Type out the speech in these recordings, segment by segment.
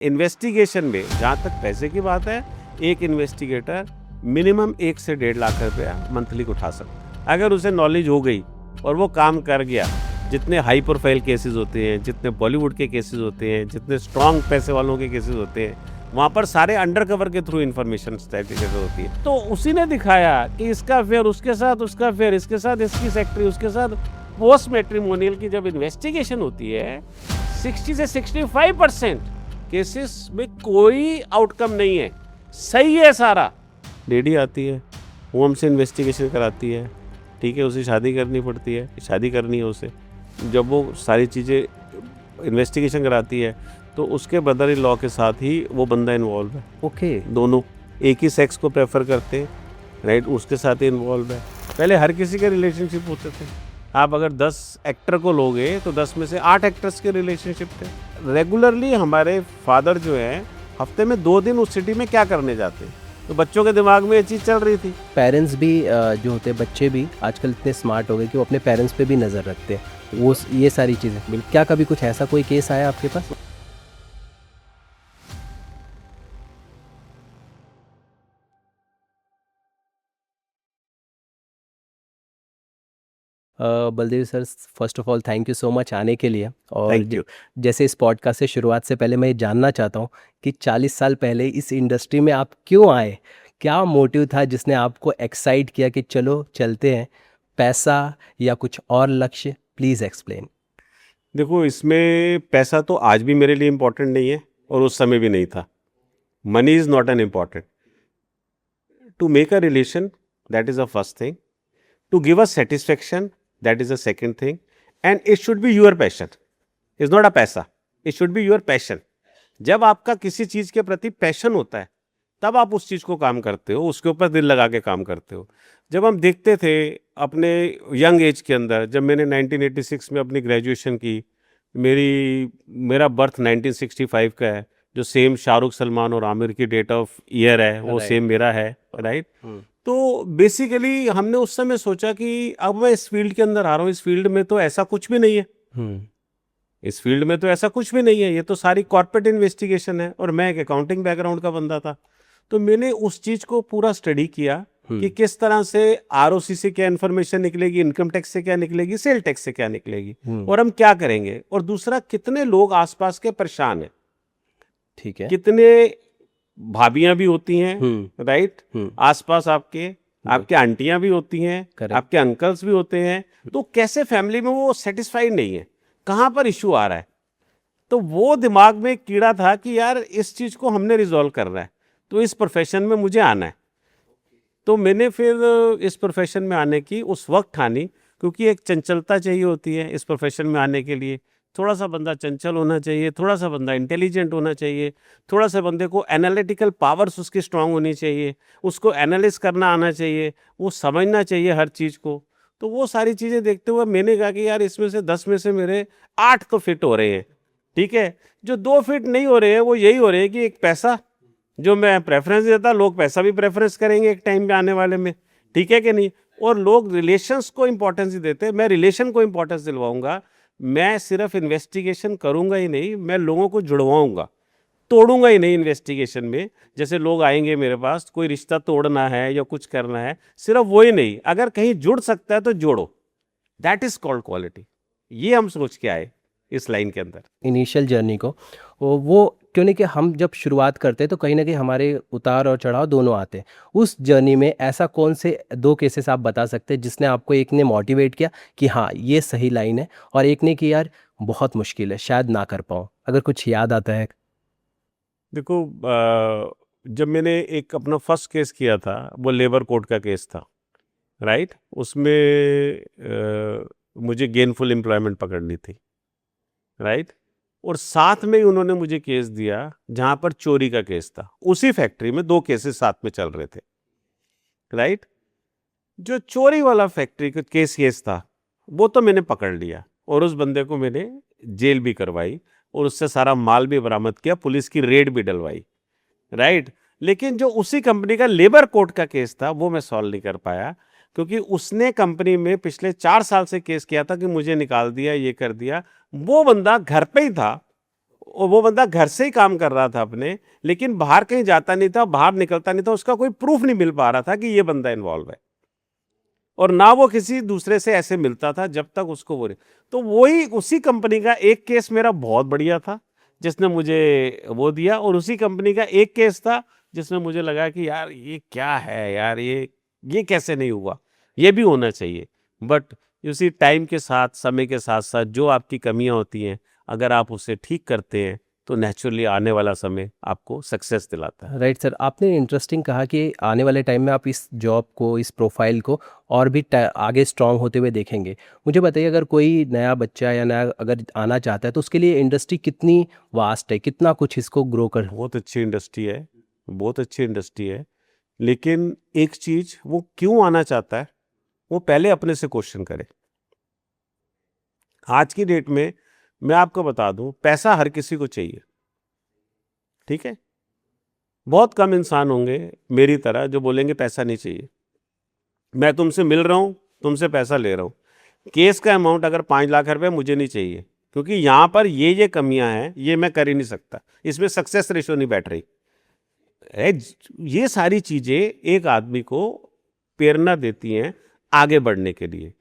Investigation में जहाँ तक पैसे की बात है, एक इन्वेस्टिगेटर मिनिमम 1 से 1.5 लाख रुपया मंथली को उठा सकता है। अगर उसे नॉलेज हो गई और वो काम कर गया, जितने हाई प्रोफाइल केसेस होते हैं, जितने बॉलीवुड के केसेस होते हैं, जितने स्ट्रांग पैसे वालों के केसेस होते हैं, वहाँ पर सारे अंडर कवर के थ्रू इन्फॉर्मेशन स्ट्रेटेजी होती है। तो उसी ने दिखाया कि इसका अफेयर उसके साथ, उसका अफेयर इसके साथ, इसकी सेक्रेटरी उसके साथ। पोस्ट मैट्रिमोनियल की जब इन्वेस्टिगेशन होती है, 60 से 65% केसेस में कोई आउटकम नहीं है, सही है सारा। लेडी आती है, वो हमसे इन्वेस्टिगेशन कराती है, ठीक है, उसे शादी करनी पड़ती है, शादी करनी है उसे। जब वो सारी चीज़ें इन्वेस्टिगेशन कराती है तो उसके ब्रदर इन लॉ के साथ ही वो बंदा इन्वॉल्व है। ओके, दोनों एक ही सेक्स को प्रेफर करते हैं, राइट, उसके साथ ही इन्वॉल्व है। पहले हर किसी के रिलेशनशिप होते थे। आप अगर 10 एक्टर को लोगे तो 10 में से 8 एक्टर्स के रिलेशनशिप थे। रेगुलरली हमारे फादर जो हैं हफ्ते में 2 दिन उस सिटी में क्या करने जाते हैं, तो बच्चों के दिमाग में ये चीज़ चल रही थी। पेरेंट्स भी जो होते हैं, बच्चे भी आजकल इतने स्मार्ट हो गए कि वो अपने पेरेंट्स पे भी नज़र रखते हैं, वो ये सारी चीज़ें। क्या कभी कुछ ऐसा कोई केस आया आपके पास? Baldev sir, first of all thank you so much आने के लिए। और थैंक यू। जैसे इस पॉडकास्ट से शुरुआत से पहले मैं ये जानना चाहता हूँ कि 40 साल पहले इस इंडस्ट्री में आप क्यों आए? क्या मोटिव था जिसने आपको एक्साइट किया कि चलो चलते हैं? पैसा या कुछ और लक्ष्य? Please explain. देखो, इसमें पैसा तो आज भी मेरे लिए इम्पोर्टेंट नहीं है और उस समय भी नहीं था। Money is not an important. To make a relation, that is a first thing. To give a satisfaction, that is a second thing. And it should be your passion, is not a पैसा, it should be your passion. जब आपका किसी चीज़ के प्रति passion होता है तब आप उस चीज़ को काम करते हो, उसके ऊपर दिल लगा के काम करते हो। जब हम देखते थे अपने यंग एज के अंदर, जब मैंने 1986 में अपनी ग्रेजुएशन की, मेरा बर्थ 1965 का है, जो सेम शाहरुख, सलमान और आमिर की डेट ऑफ ईयर है वो सेम मेरा है, राइट। तो बेसिकली हमने उस समय सोचा कि अब मैं इस फील्ड के अंदर आ रहा हूँ, इस फील्ड में तो ऐसा कुछ भी नहीं है, इस फील्ड में तो ऐसा कुछ भी नहीं है, ये तो सारी कॉर्पोरेट इन्वेस्टिगेशन है। और मैं एक अकाउंटिंग बैकग्राउंड का बंदा था, तो मैंने उस चीज़ को पूरा स्टडी किया कि किस तरह से आरओसी से क्या इन्फॉर्मेशन निकलेगी, इनकम टैक्स से क्या निकलेगी, सेल टैक्स से क्या निकलेगी, और हम क्या करेंगे। और दूसरा, कितने लोग आसपास के परेशान हैं, ठीक है। कितने भाभियां भी होती हैं, राइट, आसपास आपके आंटियां भी होती हैं, आपके अंकल्स भी होते हैं, तो कैसे फैमिली में वो सेटिस्फाइड नहीं है, कहाँ पर इशू आ रहा है। तो वो दिमाग में एक कीड़ा था कि यार इस चीज़ को हमने रिजॉल्व करना है, तो इस प्रोफेशन में मुझे आना है। तो मैंने फिर इस प्रोफेशन में आने की उस वक्त ठानी, क्योंकि एक चंचलता चाहिए होती है इस प्रोफेशन में आने के लिए। थोड़ा सा बंदा चंचल होना चाहिए, थोड़ा सा बंदा इंटेलिजेंट होना चाहिए, थोड़ा सा बंदे को एनालिटिकल पावर्स उसकी स्ट्रांग होनी चाहिए, उसको एनालिस करना आना चाहिए, वो समझना चाहिए हर चीज़ को। तो वो सारी चीज़ें देखते हुए मैंने कहा कि यार इसमें से 10 में से मेरे 8 तो फिट हो रहे हैं, ठीक है। जो 2 फिट नहीं हो रहे हैं वो यही हो रहे हैं कि एक पैसा, जो मैं प्रेफरेंस देता, लोग पैसा भी प्रेफरेंस करेंगे एक टाइम पे आने वाले में, ठीक है कि नहीं। और लोग रिलेशंस को इंपॉर्टेंस ही देते हैं, मैं रिलेशन को इंपॉर्टेंस दिलवाऊंगा। मैं सिर्फ इन्वेस्टिगेशन करूंगा ही नहीं, मैं लोगों को जुड़वाऊंगा, तोड़ूंगा ही नहीं इन्वेस्टिगेशन में। जैसे लोग आएंगे मेरे पास, कोई रिश्ता तोड़ना है या कुछ करना है, सिर्फ वो ही नहीं, अगर कहीं जुड़ सकता है तो जोड़ो, दैट इज कॉल्ड क्वालिटी। ये हम सोच के आए इस लाइन के अंदर। इनिशियल जर्नी को वो क्यों नहीं कि हम जब शुरुआत करते हैं तो कहीं ना कहीं हमारे उतार और चढ़ाव दोनों आते हैं। उस जर्नी में ऐसा कौन से 2 केसेस आप बता सकते हैं जिसने आपको, एक ने मोटिवेट किया कि हाँ ये सही लाइन है, और एक ने कि यार बहुत मुश्किल है, शायद ना कर पाऊँ? अगर कुछ याद आता है। देखो, जब मैंने एक अपना फर्स्ट केस किया था, वो लेबर कोड का केस था, राइट। उसमें मुझे गेनफुल एम्प्लॉयमेंट पकड़नी थी, राइट। और साथ में ही उन्होंने मुझे केस दिया जहां पर चोरी का केस था। उसी फैक्ट्री में 2 केसेस साथ में चल रहे थे, राइट। जो चोरी वाला फैक्ट्री का केस था वो तो मैंने पकड़ लिया, और उस बंदे को मैंने जेल भी करवाई, और उससे सारा माल भी बरामद किया, पुलिस की रेड भी डलवाई, राइट। लेकिन जो उसी कंपनी का लेबर कोड का केस था वो मैं सॉल्व नहीं कर पाया, क्योंकि उसने कंपनी में पिछले 4 साल से केस किया था कि मुझे निकाल दिया, ये कर दिया। वो बंदा घर पे ही था, और वो बंदा घर से ही काम कर रहा था अपने, लेकिन बाहर कहीं जाता नहीं था, बाहर निकलता नहीं था, उसका कोई प्रूफ नहीं मिल पा रहा था कि ये बंदा इन्वॉल्व है, और ना वो किसी दूसरे से ऐसे मिलता था जब तक उसको वो। तो वही उसी कंपनी का एक केस मेरा बहुत बढ़िया था जिसने मुझे वो दिया, और उसी कंपनी का एक केस था जिसमें मुझे लगा कि यार ये क्या है यार, ये कैसे नहीं हुआ, ये भी होना चाहिए। बट उसी टाइम के साथ, समय के साथ साथ जो आपकी कमियां होती हैं, अगर आप उसे ठीक करते हैं तो नेचुरली आने वाला समय आपको सक्सेस दिलाता है। राइट सर, आपने इंटरेस्टिंग कहा कि आने वाले टाइम में आप इस जॉब को, इस प्रोफाइल को और भी आगे स्ट्रांग होते हुए देखेंगे। मुझे बताइए, अगर कोई नया बच्चा या नया अगर आना चाहता है तो उसके लिए इंडस्ट्री कितनी वास्ट है, कितना कुछ इसको ग्रो कर। बहुत अच्छी इंडस्ट्री है, बहुत अच्छी इंडस्ट्री है, लेकिन एक चीज, वो क्यों आना चाहता है वो पहले अपने से क्वेश्चन करे। आज की डेट में मैं आपको बता दूं, पैसा हर किसी को चाहिए, ठीक है। बहुत कम इंसान होंगे मेरी तरह जो बोलेंगे पैसा नहीं चाहिए। मैं तुमसे मिल रहा हूं, तुमसे पैसा ले रहा हूं, केस का अमाउंट अगर 5 लाख रुपए मुझे नहीं चाहिए, क्योंकि यहां पर ये कमियां हैं, ये मैं कर ही नहीं सकता, इसमें सक्सेस रेशो नहीं बैठ रही। ये सारी चीजें एक आदमी को प्रेरणा देती हैं आगे बढ़ने के लिए,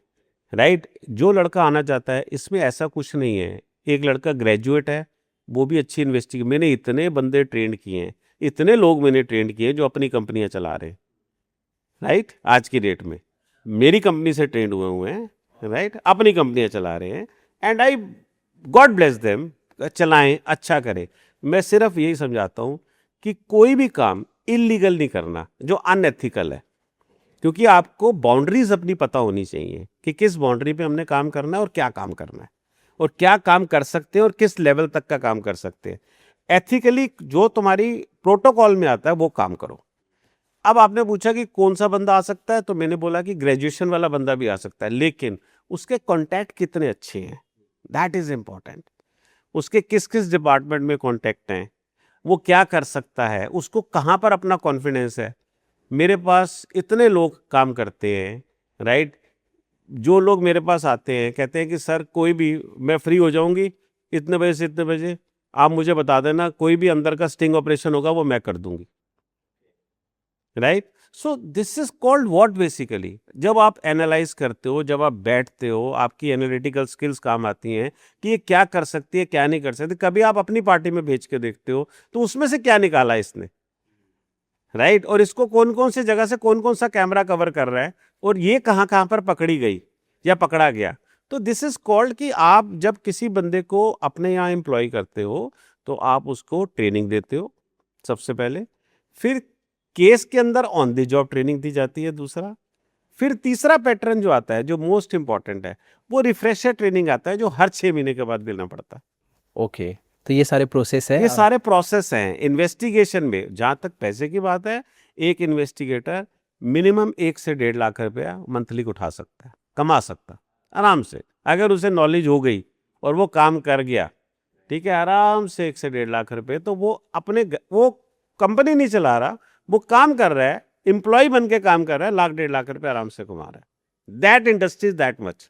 राइट। जो लड़का आना चाहता है, इसमें ऐसा कुछ नहीं है। एक लड़का ग्रेजुएट है, वो भी अच्छी इन्वेस्टिगेट, मैंने इतने बंदे ट्रेंड किए हैं, इतने लोग मैंने ट्रेंड किए जो अपनी कंपनियां चला रहे हैं, राइट। आज की डेट में मेरी कंपनी से ट्रेंड हुए हैं, राइट, अपनी कंपनियां चला रहे हैं, and I God bless them, चलाएं, अच्छा करें। मैं सिर्फ यही समझाता हूं कि कोई भी काम इलीगल नहीं करना जो अनएथिकल है, क्योंकि आपको बाउंड्रीज अपनी पता होनी चाहिए कि किस बाउंड्री पे हमने काम करना है और क्या काम करना है, और क्या काम कर सकते हैं और किस लेवल तक का काम कर सकते हैं। एथिकली जो तुम्हारी प्रोटोकॉल में आता है वो काम करो। अब आपने पूछा कि कौन सा बंदा आ सकता है, तो मैंने बोला कि ग्रेजुएशन वाला बंदा भी आ सकता है, लेकिन उसके कॉन्टैक्ट कितने अच्छे हैं, दैट इज इंपॉर्टेंट। उसके किस किस डिपार्टमेंट में कॉन्टैक्ट हैं, वो क्या कर सकता है, उसको कहाँ पर अपना कॉन्फिडेंस है। मेरे पास इतने लोग काम करते हैं, राइट। जो लोग मेरे पास आते हैं कहते हैं कि सर कोई भी, मैं फ्री हो जाऊंगी इतने बजे से इतने बजे, आप मुझे बता देना, कोई भी अंदर का स्टिंग ऑपरेशन होगा वो मैं कर दूंगी, right. So this is called what basically, जब आप एनालाइज करते हो, जब आप बैठते हो, आपकी एनालिटिकल स्किल्स काम आती हैं कि ये क्या कर सकती है, क्या नहीं कर सकती। कभी आप अपनी पार्टी में भेज के देखते हो तो उसमें से क्या निकाला इसने, राइट, और इसको कौन कौन से जगह से कौन कौन सा कैमरा कवर कर रहा है, और ये कहाँ कहाँ पर पकड़ी गई या पकड़ा गया। तो दिस इज कॉल्ड कि आप जब किसी बंदे को अपने यहाँ एम्प्लॉय करते हो तो आप उसको ट्रेनिंग देते हो सबसे पहले, फिर केस के अंदर ऑन द जॉब ट्रेनिंग दी जाती है दूसरा, फिर तीसरा पैटर्न जो आता है जो मोस्ट इंपॉर्टेंट है, वो रिफ्रेशर ट्रेनिंग आता है जो हर 6 महीने के बाद देना पड़ता है। ओके, तो ये सारे प्रोसेस है। ये सारे प्रोसेस हैं इन्वेस्टिगेशन में। जहां तक पैसे की बात है, एक इन्वेस्टिगेटर मिनिमम 1 से 1.5 लाख रुपया मंथली उठा सकता है, कमा सकता है आराम से, अगर उसे नॉलेज हो गई और वो काम कर गया, ठीक है, आराम से 1 से 1.5 लाख रुपए। तो वो अपने वो कंपनी नहीं चला रहा, वो काम कर रहा है, एम्प्लॉय बन के काम कर रहा है, 1 लाख 1.5 लाख रुपए आराम से कमा रहा है। That industry is that much,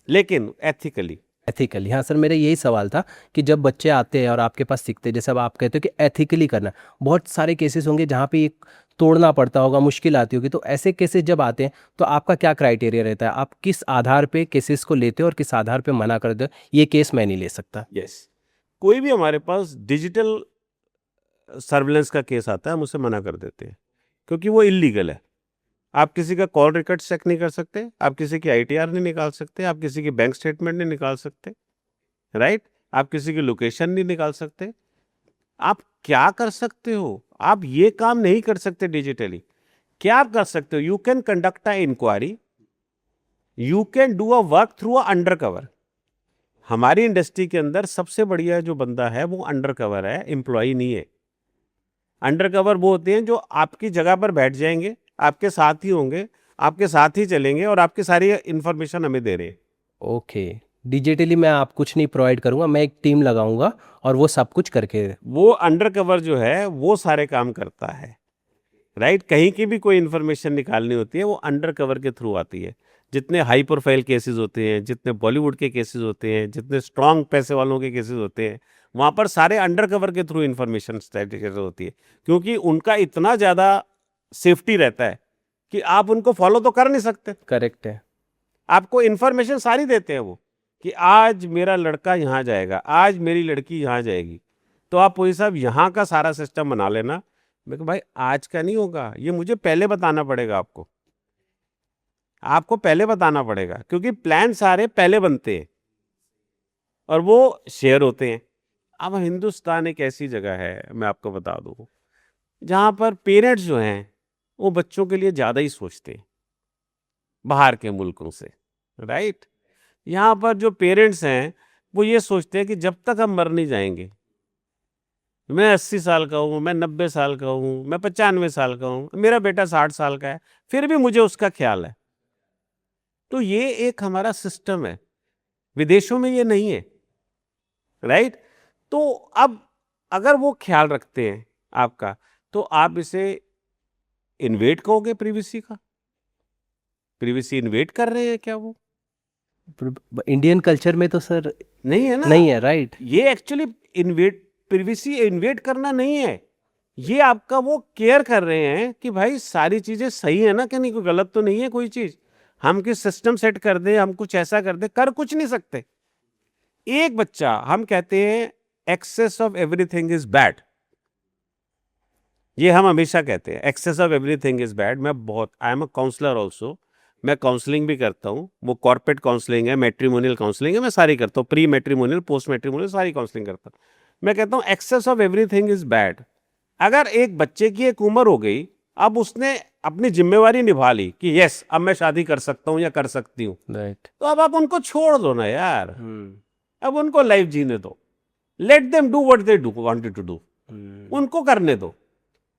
लेकिन एथिकली। एथिकली, हाँ सर, मेरा यही सवाल था कि जब बच्चे आते हैं और आपके पास सीखते हैं, जैसे अब आप कहते हो कि एथिकली करना, बहुत सारे केसेस होंगे जहाँ पे एक तोड़ना पड़ता होगा, मुश्किल आती होगी, तो ऐसे केसेस जब आते हैं तो आपका क्या क्राइटेरिया रहता है, आप किस आधार पे केसेस को लेते हो और किस आधार पे मना कर दो, ये केस मैं नहीं ले सकता। यस, कोई भी हमारे पास डिजिटल सर्विलेंस का केस आता है हम उसे मना कर देते हैं, क्योंकि वो इलीगल है। आप किसी का कॉल रिकॉर्ड चेक नहीं कर सकते, आप किसी की आईटीआर नहीं निकाल सकते, आप किसी की बैंक स्टेटमेंट नहीं निकाल सकते, राइट, आप किसी की लोकेशन नहीं निकाल सकते। आप क्या कर सकते हो, आप ये काम नहीं कर सकते डिजिटली। क्या आप कर सकते हो, you can conduct a inquiry, you can do a work through a under cover. हमारी इंडस्ट्री के अंदर सबसे बढ़िया जो बंदा है वो अंडर कवर है, एम्प्लॉय नहीं है। अंडर कवर वो होते हैं जो आपकी जगह पर बैठ जाएंगे, आपके साथ ही होंगे, आपके साथ ही चलेंगे और आपकी सारी इंफॉर्मेशन हमें दे रहे हैं। ओके, डिजिटली मैं आप कुछ नहीं प्रोवाइड करूँगा, मैं एक टीम लगाऊंगा और वो सब कुछ करके। वो अंडर कवर जो है वो सारे काम करता है, राइट। कहीं की भी कोई इन्फॉर्मेशन निकालनी होती है वो अंडर कवर के थ्रू आती है। जितने हाई प्रोफाइल केसेस होते हैं, जितने बॉलीवुड के केसेस होते हैं, जितने स्ट्रांग पैसे वालों के केसेस होते हैं, वहां पर सारे अंडर कवर के थ्रू इंफॉर्मेशन होती है, क्योंकि उनका इतना ज्यादा सेफ्टी रहता है कि आप उनको फॉलो तो कर नहीं सकते। करेक्ट है। आपको इंफॉर्मेशन सारी देते हैं वो, कि आज मेरा लड़का यहाँ जाएगा, आज मेरी लड़की यहाँ जाएगी, तो आप पुलिस साहब यहाँ का सारा सिस्टम बना लेना। मैं कहा भाई आज का नहीं होगा, ये मुझे पहले बताना पड़ेगा, आपको पहले बताना पड़ेगा, क्योंकि प्लान सारे पहले बनते हैं और वो शेयर होते हैं। अब हिंदुस्तान एक ऐसी जगह है, मैं आपको बता दूं, जहाँ पर पेरेंट्स जो हैं वो बच्चों के लिए ज़्यादा ही सोचते हैं बाहर के मुल्कों से, राइट। यहाँ पर जो पेरेंट्स हैं वो ये सोचते हैं कि जब तक हम मर नहीं जाएंगे, मैं 80 साल का हूँ, मैं 90 साल का हूँ, मैं 95 साल का हूँ, मेरा बेटा 60 साल का है, फिर भी मुझे उसका ख्याल है। तो ये एक हमारा सिस्टम है, विदेशों में ये नहीं है, राइट। तो अब अगर वो ख्याल रखते हैं आपका, तो आप इसे इन्वेट कहोगे प्रिवेसी का? प्रिवेसी इन्वेट कर रहे हैं क्या वो? इंडियन कल्चर में तो सर नहीं है ना, नहीं है, राइट। ये एक्चुअली प्रिवेसी इन्वेट करना नहीं है, ये आपका वो केयर कर रहे हैं कि भाई सारी चीजें सही है ना, कि नहीं, कोई गलत तो नहीं है कोई चीज, हम किस सिस्टम सेट कर दे, हम कुछ ऐसा कर दे, कर कुछ नहीं सकते। एक बच्चा, हम कहते हैं excess of everything is bad, ये हम हमेशा कहते हैं, excess of everything is bad. मैं बहुत, I am a counsellor also, मैं काउंसलिंग भी करता हूँ, वो कॉर्पोरेट काउंसलिंग है, मैट्रिमोनियल काउंसलिंग है, मैं सारी करता हूँ, प्री मैट्रिमोनियल, पोस्ट मैट्रिमोनियल, सारी काउंसलिंग करता हूँ। मैं कहता हूँ excess of everything is bad. अगर एक बच्चे की एक उम्र हो गई, अब उसने अपनी जिम्मेवारी निभा ली कि यस अब मैं शादी कर सकता हूँ या कर सकती हूँ, राइट। तो अब आप उनको छोड़ दो ना यार, अब उनको लाइफ जीने दो, let them do what they wanted to do डू, उनको करने दो।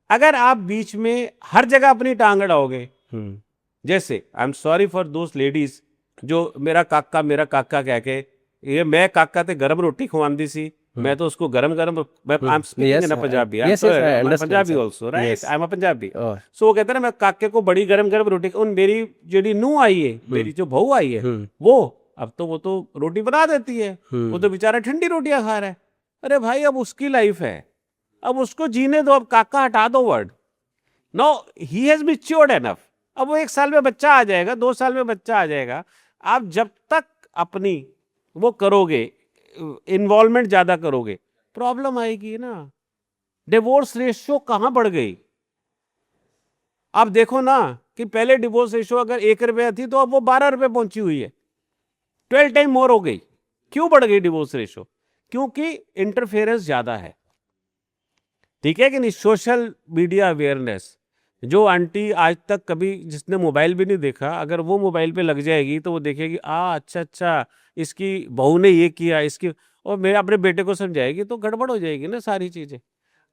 अगर आप बीच में हर जगह अपनी टांग अड़ाओगे, जैसे I am sorry for those ladies जो मेरा काका कह के, ये मैं काका ते गरम रोटी खवांदी सी, मैं तो उसको गरम गरम, मैं I am speaking in Punjabi, Punjabi also, right, I am a Punjabi. So वो कहते हैं मैं काके को बड़ी गरम गरम रोटी, उन मेरी जेडी नूह आई है, मेरी जो बहू आई है, वो अब तो वो तो रोटी बना देती है, वो तो बेचारा ठंडी रोटियां खा रहा है। अरे भाई अब उसकी लाइफ है, अब उसको जीने दो, अब काका हटा दो word, no he has matured enough. अब वो 1 साल में बच्चा आ जाएगा, 2 साल में बच्चा आ जाएगा, आप जब तक अपनी वो करोगे, इन्वॉल्वमेंट ज्यादा करोगे, प्रॉब्लम आएगी ना। डिवोर्स रेशियो कहां बढ़ गई? आप देखो ना कि पहले डिवोर्स रेशियो अगर 1 रुपया थी तो अब वो 12 रुपये पहुंची हुई है, 12 टाइम मोर हो गई। क्यों बढ़ गई डिवोर्स रेशियो? क्योंकि इंटरफेरेंस ज्यादा है, ठीक है कि नहीं। सोशल मीडिया अवेयरनेस, जो आंटी आज तक कभी जिसने मोबाइल भी नहीं देखा, अगर वो मोबाइल पे लग जाएगी तो वो देखेगी अच्छा इसकी बहू ने ये किया, इसकी, और मेरे अपने बेटे को समझाएगी, तो गड़बड़ हो जाएगी ना सारी चीजें।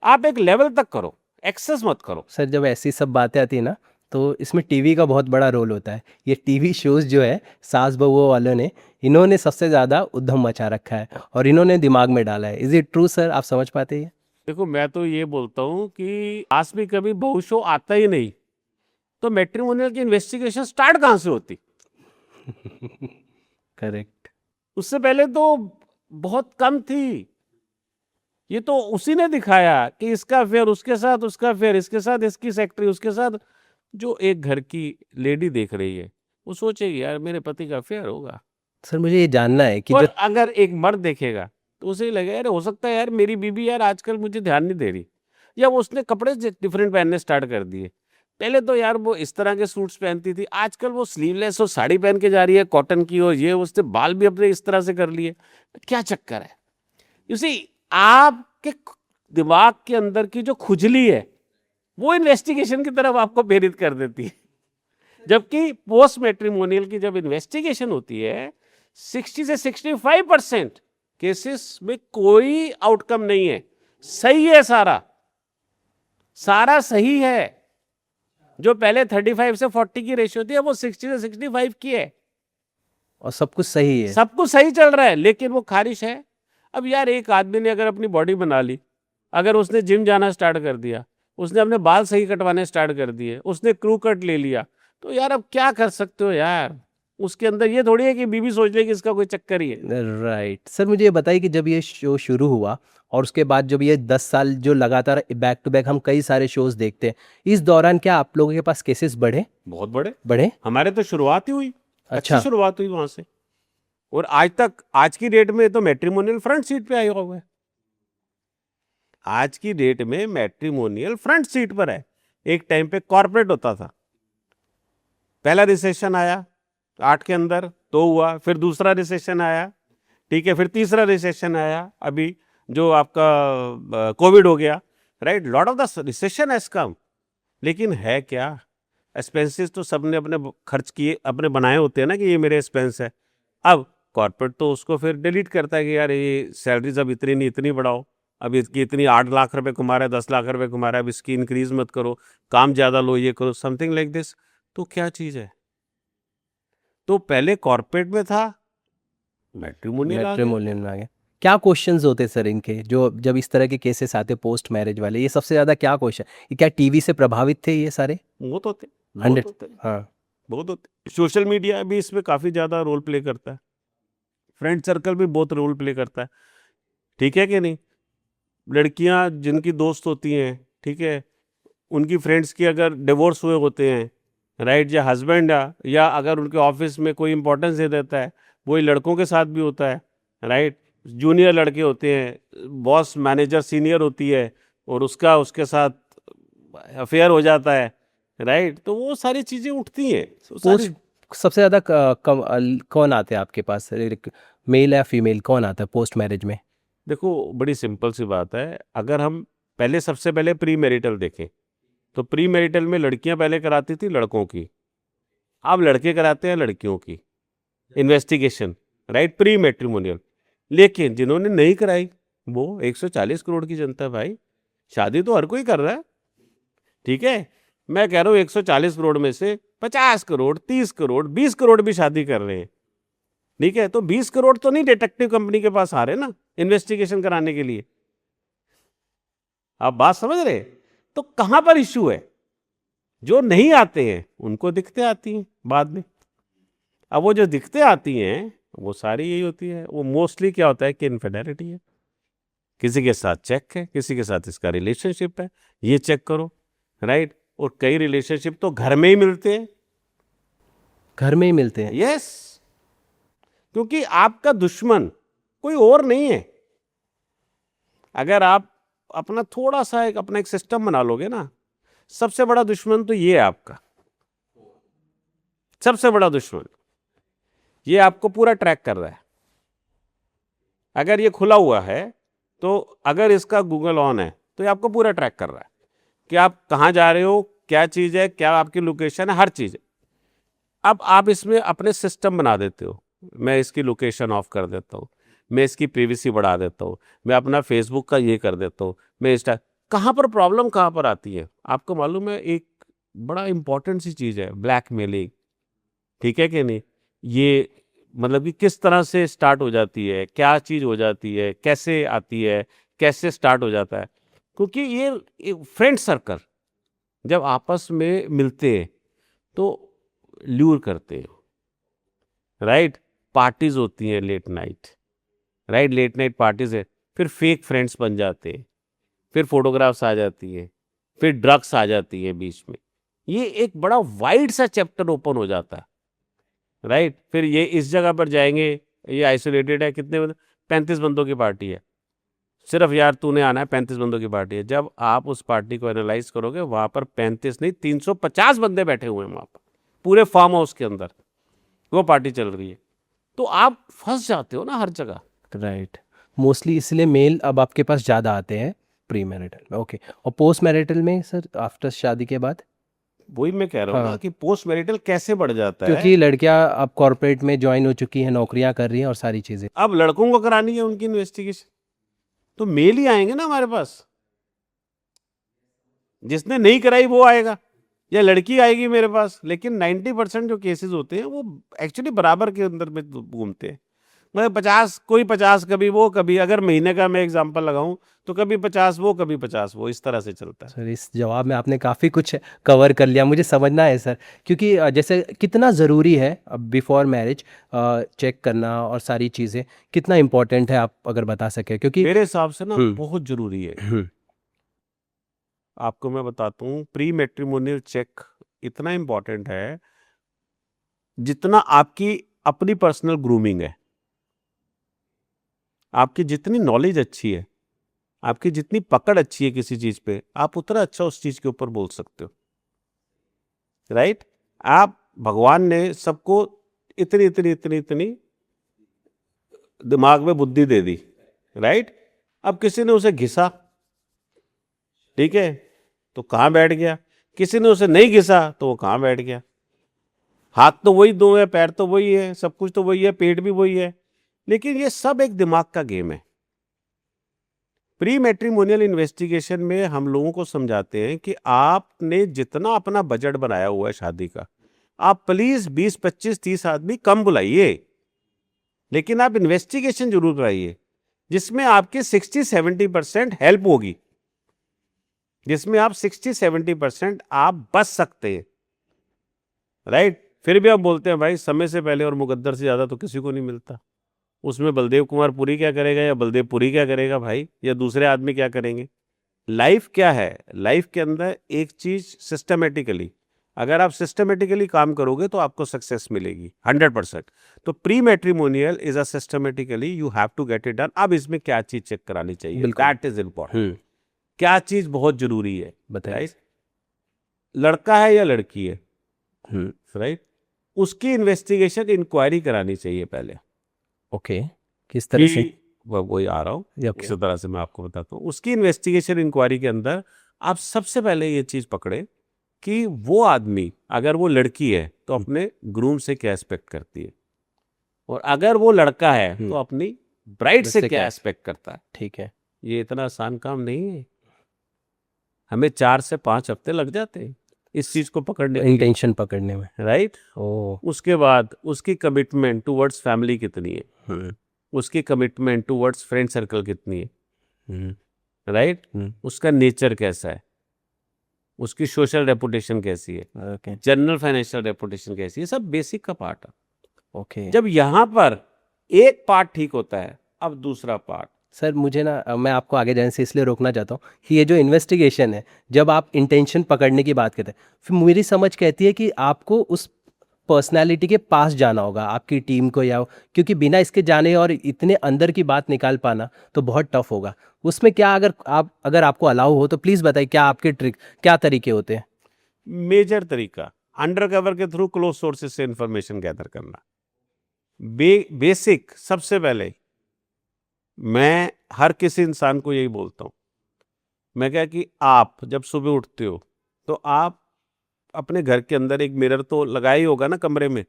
आप एक लेवल तक करो, एक्सेस मत करो। सर जब ऐसी सब बातें आती है ना, तो इसमें टीवी का बहुत बड़ा रोल होता है। ये टीवी शोज़ जो है सास बहुओं वालों ने, इन्होंने सबसे ज़्यादा उद्यम मचा रखा है और इन्होंने दिमाग में डाला है। Is it true sir? आप समझ पाते हैं? देखो मैं तो ये बोलता हूँ कि आज भी कभी बहू शो आता ही नहीं, तो मैट्रिमोनियल की इन्वेस्टिगेशन स्टार्ट कहां से होती? करेक्ट। उससे पहले तो बहुत कम थी। ये तो उसी ने दिखाया कि इसका अफेयर उसके साथ, उसका अफेयर इसके साथ, इसकी सेक्रेटरी उसके साथ। जो एक घर की लेडी देख रही है वो सोचेगी यार मेरे पति का अफेयर होगा। सर मुझे ये जानना है कि और जो अगर एक मर्द देखेगा तो उसे लगेगा यार हो सकता है यार मेरी बीबी यार आजकल मुझे ध्यान नहीं दे रही, या वो उसने कपड़े डिफरेंट पहनने स्टार्ट कर दिए। पहले तो यार वो इस तरह के सूट्स पहनती थी, आजकल वो स्लीवलेस और साड़ी पहन के जा रही है कॉटन की, और ये उसने बाल भी अपने इस तरह से कर लिए, क्या चक्कर है? यू सी, आपके दिमाग के अंदर की जो खुजली है वो इन्वेस्टिगेशन की तरफ आपको प्रेरित कर देती है। जबकि पोस्ट मैट्रिमोनियल की जब इन्वेस्टिगेशन होती है 60 से 65% केसेस में कोई आउटकम नहीं है, सही है, सारा सही है। जो पहले 35 से 40 की रेशियो थी, अब वो 60 से 65 की है, और सब कुछ सही है, सब कुछ सही चल रहा है, लेकिन वो खारिश है। अब यार एक आदमी ने अगर अपनी बॉडी बना ली, अगर उसने जिम जाना स्टार्ट कर दिया, उसने अपने बाल सही कटवाने स्टार्ट कर दिए, उसने क्रू कट ले लिया, तो यार अब क्या कर सकते हो यार? उसके अंदर ये थोड़ी है कि बीवी सोच ले कि इसका कोई चक्कर ही है। राइट सर, मुझे ये बताइए कि जब ये शो शुरू हुआ और उसके बाद जब ये 10 साल जो लगातार बैक टू बैक हम कई सारे शोज देखते हैं, इस दौरान क्या आप लोगों के पास केसेस बढ़े? बहुत बड़े बढ़े? हमारे तो शुरुआत ही हुई, अच्छा। अच्छी शुरुआत हुई वहां से, और आज तक, आज की डेट में तो मैट्रिमोनियल फ्रंट सीट पे आया हुआ है। आज की डेट में मैट्रिमोनियल फ्रंट सीट पर है। एक टाइम पे कॉर्पोरेट होता था, पहला रिसेशन आया 8 के अंदर तो हुआ, फिर दूसरा रिसेशन आया, ठीक है, फिर तीसरा रिसेशन आया, अभी जो आपका कोविड हो गया, right, lot of the recession has come, लेकिन है क्या, एक्सपेंसेस तो सबने अपने खर्च किए, अपने बनाए होते हैं ना कि ये मेरे एक्सपेंस है। अब कॉर्पोरेट तो उसको फिर डिलीट करता है कि यार ये सैलरीज अब इतनी नहीं, इतनी बढ़ाओ, अब इसकी इतनी 8 लाख रुपए कमा रहा है, 10 लाख रुपए कमा रहा है, अब इसकी इंक्रीज मत करो, काम ज़्यादा लो, ये करो, समथिंग लाइक दिस। तो क्या चीज़ है, तो पहले कॉर्पोरेट में था, मैट्रिमोनियल आ गया। मैट्रिमोनियल में आ गया। क्या क्वेश्चंस होते सर इनके, जो जब इस तरह के केसेस आते पोस्ट मैरिज वाले, ये सबसे ज़्यादा क्या क्वेश्चन, ये क्या टीवी से प्रभावित थे ये सारे? बहुत होते, 100। बहुत होते, हाँ। बहुत होते। सोशल मीडिया भी इसमें काफ़ी ज़्यादा रोल प्ले करता है, फ्रेंड सर्कल भी बहुत रोल प्ले करता है, ठीक है कि नहीं। लड़कियां जिनकी दोस्त होती हैं, ठीक है, उनकी फ्रेंड्स की अगर डिवोर्स हुए होते हैं, राइट, या हस्बैंड या अगर उनके ऑफिस में कोई इंपॉर्टेंस दे देता है, वही लड़कों के साथ भी होता है, राइट। जूनियर लड़के होते हैं, बॉस मैनेजर सीनियर होती है और उसका उसके साथ अफेयर हो जाता है, राइट, तो वो सारी चीज़ें उठती हैं। तो सारी पोस्ट सबसे ज़्यादा कौन आते हैं आपके पास, मेल या फीमेल, कौन आता है पोस्ट मैरिज में? देखो, बड़ी सिंपल सी बात है, अगर हम पहले सबसे पहले प्री मैरिटल देखें तो प्री मैरिटल में लड़कियां पहले कराती थी लड़कों की, अब लड़के कराते हैं लड़कियों की इन्वेस्टिगेशन, राइट, प्री मैट्रिमोनियल। लेकिन जिन्होंने नहीं कराई वो 140 करोड़ की जनता, भाई शादी तो हर कोई कर रहा है, ठीक है, मैं कह रहा हूँ 140 करोड़ में से 50 करोड़, 30 करोड़, 20 करोड़ भी शादी कर रहे हैं, ठीक है, तो 20 करोड़ तो नहीं डिटेक्टिव कंपनी के पास आ रहे ना इन्वेस्टिगेशन कराने के लिए। आप बात समझ रहे? तो कहां पर इश्यू है, जो नहीं आते हैं उनको दिक्कतें आती हैं बाद में। अब वो जो दिक्कतें आती हैं वो सारी यही होती है, वो मोस्टली क्या होता है कि इनफिडेलिटी है, किसी के साथ चेक है, किसी के साथ इसका रिलेशनशिप है, ये चेक करो, राइट, और कई रिलेशनशिप तो घर में ही मिलते हैं, घर में ही मिलते हैं। यस, क्योंकि आपका दुश्मन कोई और नहीं है। अगर आप अपना थोड़ा सा अपना एक सिस्टम बना लोगे ना, सबसे बड़ा दुश्मन तो ये है आपका, सबसे बड़ा दुश्मन ये आपको पूरा ट्रैक कर रहा है। अगर ये खुला हुआ है तो अगर इसका गूगल ऑन है तो ये आपको पूरा ट्रैक कर रहा है कि आप कहाँ जा रहे हो, क्या चीज़ है, क्या आपकी लोकेशन है, हर चीज़ है। अब आप इसमें अपने सिस्टम बना देते हो, मैं इसकी लोकेशन ऑफ कर देता हूँ, मैं इसकी प्रिवेसी बढ़ा देता हूँ, मैं अपना फेसबुक का ये कर देता हूँ, मैं इंस्टा, कहाँ पर प्रॉब्लम कहाँ पर आती है आपको मालूम है? एक बड़ा इंपॉर्टेंट सी चीज़ है ब्लैकमेलिंग, ठीक है कि नहीं। ये मतलब कि किस तरह से स्टार्ट हो जाती है, क्या चीज़ हो जाती है, कैसे आती है, कैसे स्टार्ट हो जाता है, क्योंकि ये फ्रेंड सर्कल जब आपस में मिलते हैं तो ल्यूर करते हैं, राइट, पार्टीज होती हैं late night, right, late night parties है, फिर फेक फ्रेंड्स बन जाते हैं, फिर फोटोग्राफ्स आ जाती है, फिर ड्रग्स आ जाती है बीच में, ये एक बड़ा वाइड सा चैप्टर ओपन हो जाता है, राइट। फिर ये इस जगह पर जाएंगे, ये आइसोलेटेड है, कितने बंदे, 35 बंदों की पार्टी है, सिर्फ यार तूने आना है, 35 बंदों की पार्टी है। जब आप उस पार्टी को एनालाइज करोगे वहां पर 35 नहीं 350 बंदे बैठे हुए हैं वहां पर, पूरे फार्म हाउस के अंदर वो पार्टी चल रही है, तो आप फंस जाते हो ना हर जगह। राइट, मोस्टली इसलिए मेल अब आपके पास ज़्यादा आते हैं प्री मैरिटल में। ओके, और पोस्ट मैरिटल में सर, आफ्टर शादी के बाद? वही मैं कह रहा हूँ ना कि पोस्ट मैरिटल कैसे बढ़ जाता है, क्योंकि लड़कियां अब कॉर्पोरेट में ज्वाइन हो चुकी हैं, नौकरियां कर रही हैं और सारी चीज़ें। अब लड़कों को करानी है उनकी इन्वेस्टिगेशन, तो मेल ही आएंगे ना हमारे पास, जिसने नहीं कराई वो आएगा या लड़की आएगी मेरे पास। लेकिन 90% जो केसेस होते हैं वो एक्चुअली बराबर के अंदर में घूमते हैं, मतलब 50, कोई 50 कभी वो, कभी अगर महीने का मैं एग्जांपल लगाऊं तो कभी 50 वो, कभी 50 वो, इस तरह से चलता है। सर इस जवाब में आपने काफ़ी कुछ कवर कर लिया, मुझे समझना है सर, क्योंकि जैसे कितना ज़रूरी है अब बिफोर मैरिज चेक करना और सारी चीज़ें, कितना इम्पोर्टेंट है आप अगर बता सके, क्योंकि मेरे हिसाब से ना हम्म बहुत जरूरी है। हम्म आपको मैं बताता हूँ, प्री मैट्रिमोनियल चेक इतना इम्पोर्टेंट है जितना आपकी अपनी पर्सनल ग्रूमिंग है। आपकी जितनी नॉलेज अच्छी है, आपकी जितनी पकड़ अच्छी है किसी चीज पे, आप उतना अच्छा उस चीज के ऊपर बोल सकते हो। राइट? आप, भगवान ने सबको इतनी इतनी इतनी इतनी दिमाग में बुद्धि दे दी। राइट? अब किसी ने उसे घिसा, ठीक है, तो कहाँ बैठ गया। किसी ने उसे नहीं घिसा तो वो कहाँ बैठ गया। हाथ तो वही दो है, पैर तो वही है, सब कुछ तो वही है, पेट भी वही है, लेकिन ये सब एक दिमाग का गेम है। प्री मैट्रिमोनियल इन्वेस्टिगेशन में हम लोगों को समझाते हैं कि आपने जितना अपना बजट बनाया हुआ है शादी का, आप प्लीज 20, 25, 30 आदमी कम बुलाइए, लेकिन आप इन्वेस्टिगेशन जरूर कराइए जिसमें आपके 60-70% हेल्प होगी, जिसमें आप 60-70% आप बच सकते हैं। राइट? फिर भी आप बोलते हैं भाई समय से पहले और मुकद्दर से ज्यादा तो किसी को नहीं मिलता। उसमें बलदेव कुमार पुरी क्या करेगा या बलदेव पुरी क्या करेगा भाई, या दूसरे आदमी क्या करेंगे। लाइफ क्या है, लाइफ के अंदर एक चीज सिस्टमेटिकली, अगर आप सिस्टमेटिकली काम करोगे तो आपको सक्सेस मिलेगी 100%। तो pre matrimonial is a systematically you have to get it done. अब इसमें क्या चीज चेक करानी चाहिए, बिल्कुल। That is important. क्या चीज बहुत जरूरी है, बताइए। राइट? लड़का है या लड़की है, हम्म राइट, उसकी इन्वेस्टिगेशन इंक्वायरी करानी चाहिए पहले। ओके, किस तरह से? कि वही आ रहा हूँ, ओके। उसी तरह से मैं आपको बताता हूँ। उसकी इन्वेस्टिगेशन इंक्वायरी के अंदर आप सबसे पहले ये चीज पकड़े कि वो आदमी, अगर वो लड़की है तो अपने ग्रूम से क्या एक्सपेक्ट करती है, और अगर वो लड़का है तो अपनी ब्राइड से क्या एक्सपेक्ट करता है। ठीक है। ये इतना आसान काम नहीं है, हमें 4 से 5 हफ्ते लग जाते हैं इस चीज को पकड़ने के लिए, इंटेंशन पकड़ने में। राइट? ओ। उसके बाद उसकी कमिटमेंट टुवर्ड्स फैमिली कितनी है, उसकी कमिटमेंट टुवर्ड्स फ्रेंड सर्कल कितनी है, राइट? उसका नेचर कैसा है, उसकी सोशल रेपुटेशन कैसी है, ओके। जनरल फाइनेंशियल रेपुटेशन कैसी है, सब बेसिक का पार्ट है। ओके जब यहाँ पर एक पार्ट ठीक होता है, अब दूसरा पार्ट। सर, मुझे ना मैं आपको आगे जाने से इसलिए रोकना चाहता हूँ कि ये जो इन्वेस्टिगेशन है, जब आप इंटेंशन पकड़ने की बात करते हैं, फिर मेरी समझ कहती है कि आपको उस पर्सनालिटी के पास जाना होगा, आपकी टीम को, या क्योंकि बिना इसके जाने और इतने अंदर की बात निकाल पाना तो बहुत टफ होगा। उसमें क्या, अगर आपको अलाउ हो तो प्लीज़ बताइए, क्या आपके ट्रिक, क्या तरीके होते हैं? मेजर तरीका अंडर कवर के थ्रू क्लोज सोर्सेज से इंफॉर्मेशन गैदर करना। बेसिक सबसे पहले मैं हर किसी इंसान को यही बोलता हूं, मैं क्या कि आप जब सुबह उठते हो तो आप अपने घर के अंदर एक मिरर तो लगाया ही होगा ना, कमरे में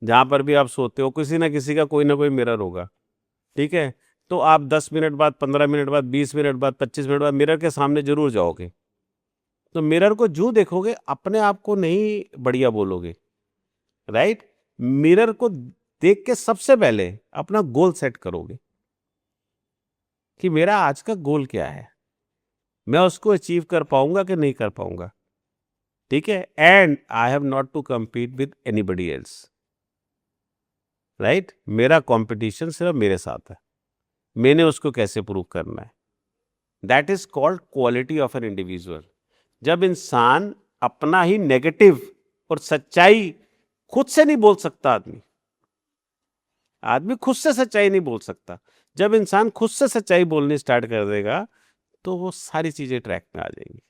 जहां पर भी आप सोते हो किसी ना किसी का कोई ना कोई मिरर होगा, ठीक है? तो आप 10 मिनट बाद, 15 मिनट बाद, 20 मिनट बाद, 25 मिनट बाद मिरर के सामने जरूर जाओगे। तो मिरर को जो देखोगे अपने आप को नहीं बढ़िया बोलोगे, राइट? मिरर को देख के सबसे पहले अपना गोल सेट करोगे कि मेरा आज का गोल क्या है, मैं उसको अचीव कर पाऊंगा कि नहीं कर पाऊंगा, ठीक है? And I have not to compete with anybody else, right? मेरा कंपटीशन सिर्फ मेरे साथ है, मैंने उसको कैसे प्रूव करना है। That is called quality of an individual. जब इंसान अपना ही नेगेटिव और सच्चाई खुद से नहीं बोल सकता, आदमी खुद से सच्चाई नहीं बोल सकता, जब इंसान खुद से सच्चाई बोलनी स्टार्ट कर देगा तो वो सारी चीजें ट्रैक में आ जाएंगी।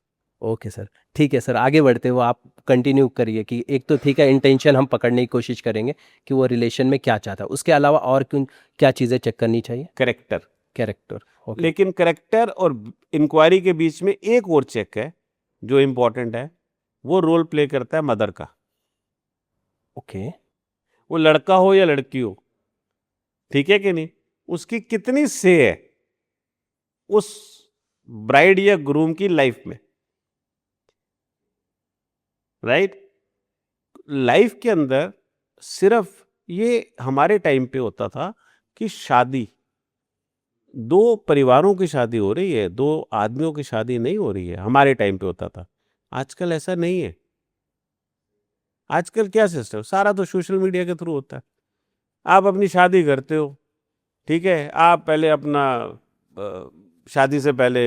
ओके सर, ठीक है सर, आगे बढ़ते हुए आप कंटिन्यू करिए कि एक तो ठीक है, इंटेंशन हम पकड़ने की कोशिश करेंगे कि वो रिलेशन में क्या चाहता है, उसके अलावा और क्या चीज़ें चेक करनी चाहिए? करेक्टर। कैरेक्टर। ओके। लेकिन करेक्टर और इंक्वायरी के बीच में एक और चेक है जो इंपॉर्टेंट है, वो रोल प्ले करता है मदर का। ओके। वो लड़का हो या लड़की हो, ठीक है कि नहीं, उसकी कितनी से है उस ब्राइड या ग्रूम की लाइफ में, राइट? लाइफ के अंदर सिर्फ ये हमारे टाइम पे होता था कि शादी दो परिवारों की शादी हो रही है, दो आदमियों की शादी नहीं हो रही है। हमारे टाइम पे होता था, आजकल ऐसा नहीं है। आजकल क्या सिस्टम, सारा तो सोशल मीडिया के थ्रू होता है। आप अपनी शादी करते हो, ठीक है, आप पहले अपना शादी से पहले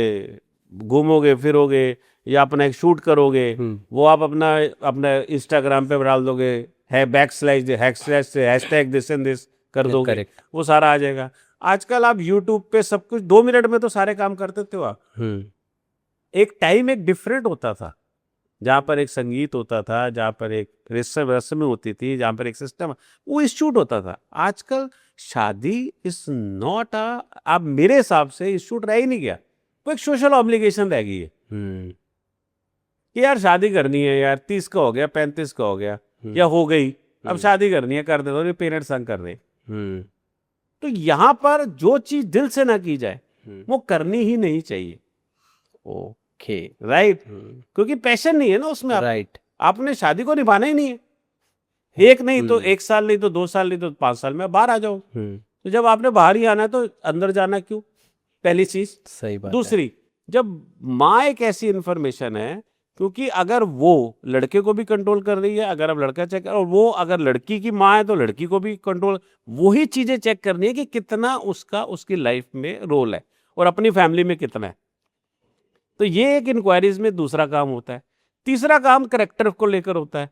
घूमोगे फिरोगे या अपना एक शूट करोगे, वो आप अपना अपना इंस्टाग्राम पे डाल दोगे, है हैशटैग दिस एंड दिस कर दोगे, Correct. वो सारा आ जाएगा। आजकल आप यूट्यूब पे सब कुछ 2 मिनट में तो सारे काम करते थे आप। एक टाइम एक डिफरेंट होता था, जहाँ पर एक संगीत होता था, जहाँ पर एक रस्म होती थी, जहाँ पर एक सिस्टम, वो इंस्टीट्यूट होता था। आजकल शादी इज नॉट आप मेरे हिसाब से इंस्टीट्यूट रह ही नहीं गया, वो एक सोशल ऑब्लिगेशन रह गई है कि यार शादी करनी है यार, 30 का हो गया, 35 का हो गया या हो गई, अब शादी करनी है, कर दे दो, पेरेंट्स संग कर रहे हैं। तो यहाँ पर जो चीज दिल से ना की जाए वो करनी ही नहीं चाहिए। ओके, राइट, क्योंकि पैशन नहीं है ना उसमें। राइट, आपने शादी को निभाना ही नहीं है। एक नहीं तो 1 साल, नहीं तो 2 साल, नहीं तो 5 साल में बाहर आ जाओ। तो जब आपने बाहर ही आना है तो अंदर जाना क्यों, पहली चीज। सही बात। दूसरी, जब माँ एक ऐसी इंफॉर्मेशन है, क्योंकि अगर वो लड़के को भी कंट्रोल कर रही है, अगर अब लड़का चेक, और वो अगर लड़की की माँ है तो लड़की को भी कंट्रोल, वही चीजें चेक करनी है कि कितना उसका उसकी लाइफ में रोल है और अपनी फैमिली में कितना है। तो ये एक इंक्वायरीज में दूसरा काम होता है। तीसरा काम करेक्टर को लेकर होता है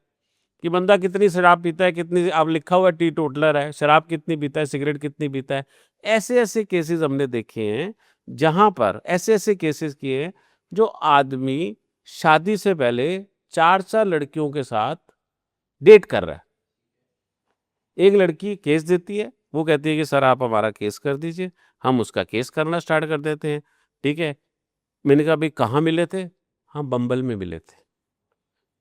कि बंदा कितनी शराब पीता है, कितनी, अब लिखा हुआ टी टोटलर है, शराब कितनी पीता है, सिगरेट कितनी पीता है। ऐसे ऐसे केसेस हमने देखे हैं, जहां पर ऐसे ऐसे केसेस किए हैं जो आदमी शादी से पहले 4 लड़कियों के साथ डेट कर रहा है। एक लड़की केस देती है, वो कहती है कि सर आप हमारा केस कर दीजिए, हम उसका केस करना स्टार्ट कर देते हैं। ठीक है, मैंने कहा भाई कहाँ मिले थे, हम बम्बल में मिले थे।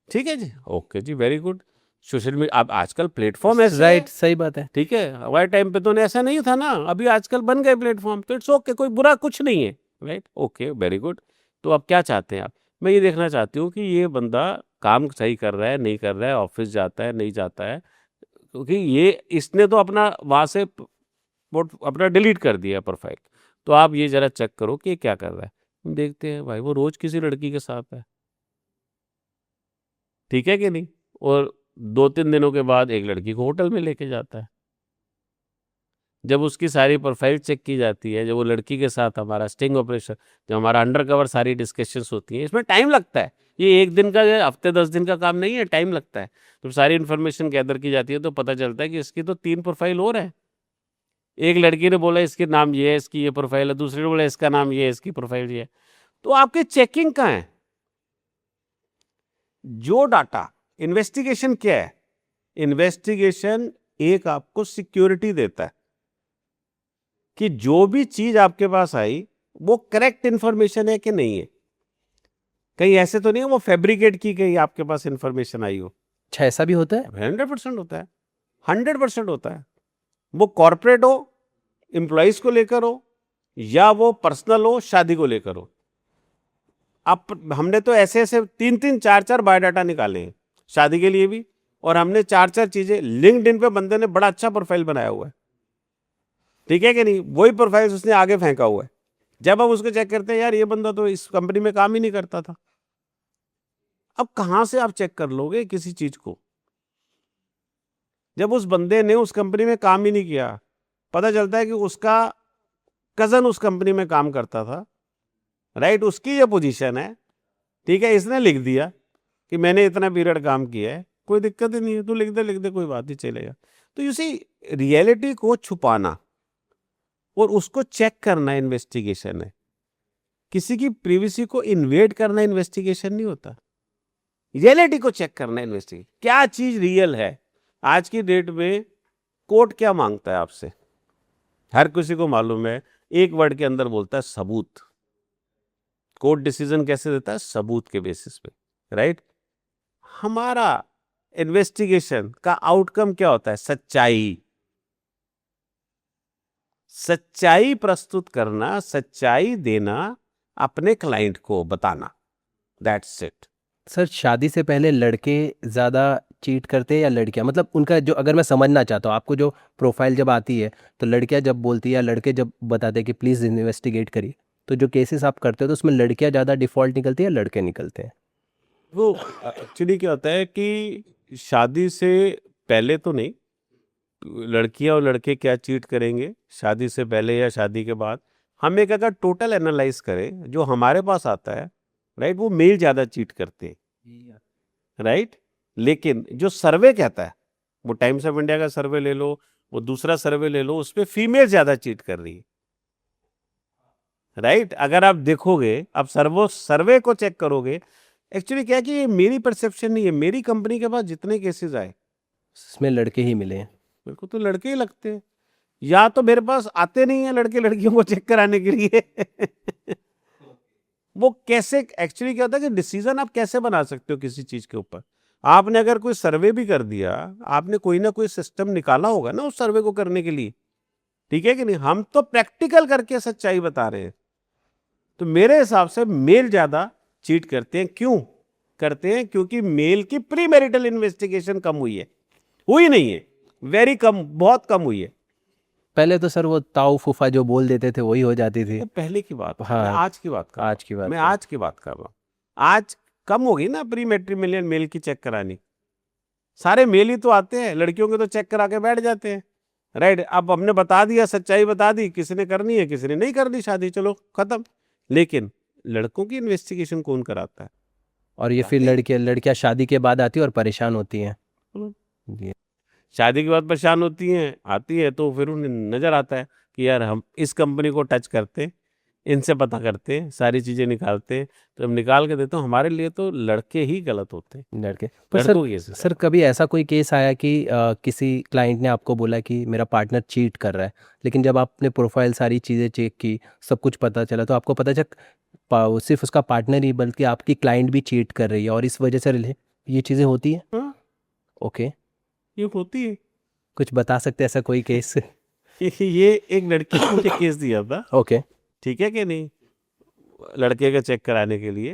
ठीक है जी, ओके जी, वेरी गुड। सोशल मीडिया, अब आजकल प्लेटफॉर्म ऐसे, राइट, सही बात है। ठीक है, हमारे टाइम पे तो ऐसा नहीं था ना, अभी आजकल बन गए प्लेटफॉर्म, तो इट्स ओके, कोई बुरा कुछ नहीं है। Right, okay, very good. तो अब क्या चाहते हैं आप? मैं ये देखना चाहती हूँ कि ये बंदा काम सही कर रहा है, नहीं कर रहा है, ऑफिस जाता है, नहीं जाता है, क्योंकि ये इसने तो अपना वहाँ से अपना डिलीट कर दिया प्रोफाइल। तो आप ये जरा चेक करो कि ये क्या कर रहा है। हम देखते हैं भाई वो रोज किसी लड़की के साथ है, ठीक है कि नहीं, और 2-3 दिनों के बाद एक लड़की को होटल में लेके जाता है। जब उसकी सारी प्रोफाइल चेक की जाती है, जब वो लड़की के साथ हमारा स्टिंग ऑपरेशन, जब हमारा अंडरकवर सारी डिस्कशंस होती हैं, इसमें टाइम लगता है। ये एक दिन का, हफ्ते 10 दिन का काम नहीं है, टाइम लगता है। तो सारी इन्फॉर्मेशन गैदर की जाती है तो पता चलता है कि इसकी तो 3 प्रोफाइल और है। एक लड़की ने बोला इसके नाम ये है, इसकी ये प्रोफाइल है, दूसरी ने बोला इसका नाम ये है, इसकी प्रोफाइल ये है। तो आपके चेकिंग कहाँ है? जो डाटा, इन्वेस्टिगेशन क्या है? इन्वेस्टिगेशन एक आपको सिक्योरिटी देता है कि जो भी चीज आपके पास आई वो करेक्ट इंफॉर्मेशन है कि नहीं है। कहीं ऐसे तो नहीं है वो फैब्रिकेट की गई आपके पास इंफॉर्मेशन आई हो। अच्छा, ऐसा भी होता है? 100% होता है, 100% होता है। वो कॉर्पोरेट हो, एम्प्लॉइज को लेकर हो, या वो पर्सनल हो, शादी को लेकर हो। आप, हमने तो ऐसे ऐसे 3-3, 4-4 बायोडाटा निकाले हैं शादी के लिए भी, और हमने 4-4 चीजें, लिंक्डइन पे बंदे ने बड़ा अच्छा प्रोफाइल बनाया हुआ है, ठीक है कि नहीं, वही प्रोफाइल उसने आगे फेंका हुआ है। जब हम उसको चेक करते हैं, यार ये बंदा तो इस कंपनी में काम ही नहीं करता था। अब कहां से आप चेक कर लोगे किसी चीज को, जब उस बंदे ने उस कंपनी में काम ही नहीं किया। पता चलता है कि उसका कजन उस कंपनी में काम करता था, राइट, उसकी ये पोजीशन है, ठीक है, इसने लिख दिया कि मैंने इतना पीरियड काम किया है, कोई दिक्कत ही नहीं है, तू लिख दे कोई बात नहीं, चलेगा। तो यू सी, रियलिटी को छुपाना और उसको चेक करना इन्वेस्टिगेशन है। किसी की प्रिवेसी को इन्वेड करना इन्वेस्टिगेशन नहीं होता, रियलिटी को चेक करना इन्वेस्टिगेशन। क्या चीज रियल है? आज की डेट में कोर्ट क्या मांगता है आपसे? हर किसी को मालूम है, एक वर्ड के अंदर बोलता है सबूत। कोर्ट डिसीजन कैसे देता है? सबूत के बेसिस पे, राइट। हमारा इन्वेस्टिगेशन का आउटकम क्या होता है? सच्चाई। सच्चाई प्रस्तुत करना, सच्चाई देना, अपने क्लाइंट को बताना, दैट्स इट। सर, शादी से पहले लड़के ज़्यादा चीट करते हैं या लड़कियां? मतलब उनका जो, अगर मैं समझना चाहता हूँ आपको, जो प्रोफाइल जब आती है तो लड़कियां जब बोलती है या लड़के जब बताते हैं कि प्लीज़ इन्वेस्टिगेट करिए, तो जो केसेस आप करते हो तो उसमें लड़कियां ज़्यादा डिफ़ॉल्ट निकलती है या लड़के निकलते हैं? वो एक्चुअली क्या होता है कि शादी से पहले तो नहीं, लड़कियां और लड़के क्या चीट करेंगे शादी से पहले या शादी के बाद, हम एक अगर टोटल एनालाइज करें जो हमारे पास आता है, राइट, वो मेल ज़्यादा चीट करते हैं, राइट। लेकिन जो सर्वे कहता है, वो टाइम्स ऑफ इंडिया का सर्वे ले लो, वो दूसरा सर्वे ले लो, उसमें फीमेल ज़्यादा चीट कर रही है, राइट। अगर आप देखोगे, आप सर्वे को चेक करोगे, एक्चुअली क्या है कि ये मेरी परसेप्शन नहीं है, मेरी कंपनी के पास जितने केसेस आए इसमें लड़के ही मिले हैं। मेरे को तो लड़के ही लगते हैं, या तो मेरे पास आते नहीं है लड़के लड़कियों को चेक कराने के लिए। वो कैसे, एक्चुअली क्या होता है कि डिसीजन आप कैसे बना सकते हो किसी चीज के ऊपर, आपने अगर कोई सर्वे भी कर दिया, आपने कोई ना कोई सिस्टम निकाला होगा ना उस सर्वे को करने के लिए, ठीक है कि नहीं। हम तो प्रैक्टिकल करके सच्चाई बता रहे हैं। तो मेरे हिसाब से मेल ज्यादा चीट करते हैं। क्यों करते हैं? क्योंकि मेल की प्री मैरिटल इन्वेस्टिगेशन कम हुई है, हुई नहीं है, वेरी कम, बहुत कम हुई है। पहले तो सर वो ताऊ फूफा जो बोल देते थे वही हो जाती थी। वो पहले की बात, हाँ, मैं आज की बात कर रहा हूं। आज की बात मैं है। आज की बात कर रहा हूँ। आज कम हो गई ना प्री मैट्रिमोनियल मेल की चेक करानी, सारे मेल ही तो आते हैं, लड़कियों के तो चेक करा के बैठ जाते हैं, राइट। अब हमने बता दिया, सच्चाई बता दी, किसी ने करनी है किसी ने नहीं करनी शादी, चलो खत्म। लेकिन लड़कों की इन्वेस्टिगेशन कौन कराता है? और ये फिर लड़कियां शादी के बाद आती है और परेशान होती हैं। ये शादी के बाद परेशान होती हैं, आती है तो फिर उन्हें नजर आता है कि यार हम इस कंपनी को टच करते, इनसे पता करते, सारी चीजें निकालते, तो हम निकाल के देते हैं। हमारे लिए तो लड़के ही गलत होते हैं, लड़के। पर लड़कों की केसेस। सर कभी ऐसा कोई केस आया कि किसी क्लाइंट ने आपको बोला कि मेरा पार्टनर चीट कर रहा है, लेकिन जब आपने प्रोफाइल सारी चीज़ें चेक की, सब कुछ पता चला, तो आपको पता चला सिर्फ उसका पार्टनर ही बल्कि आपकी क्लाइंट भी चीट कर रही है और इस वजह से ये चीज़ें होती हैं? हाँ, ओके, ये होती है। कुछ बता सकते हैं ऐसा कोई केस? ये एक लड़की को मुझे केस दिया था, ओके। ठीक है कि नहीं, लड़के का चेक कराने के लिए।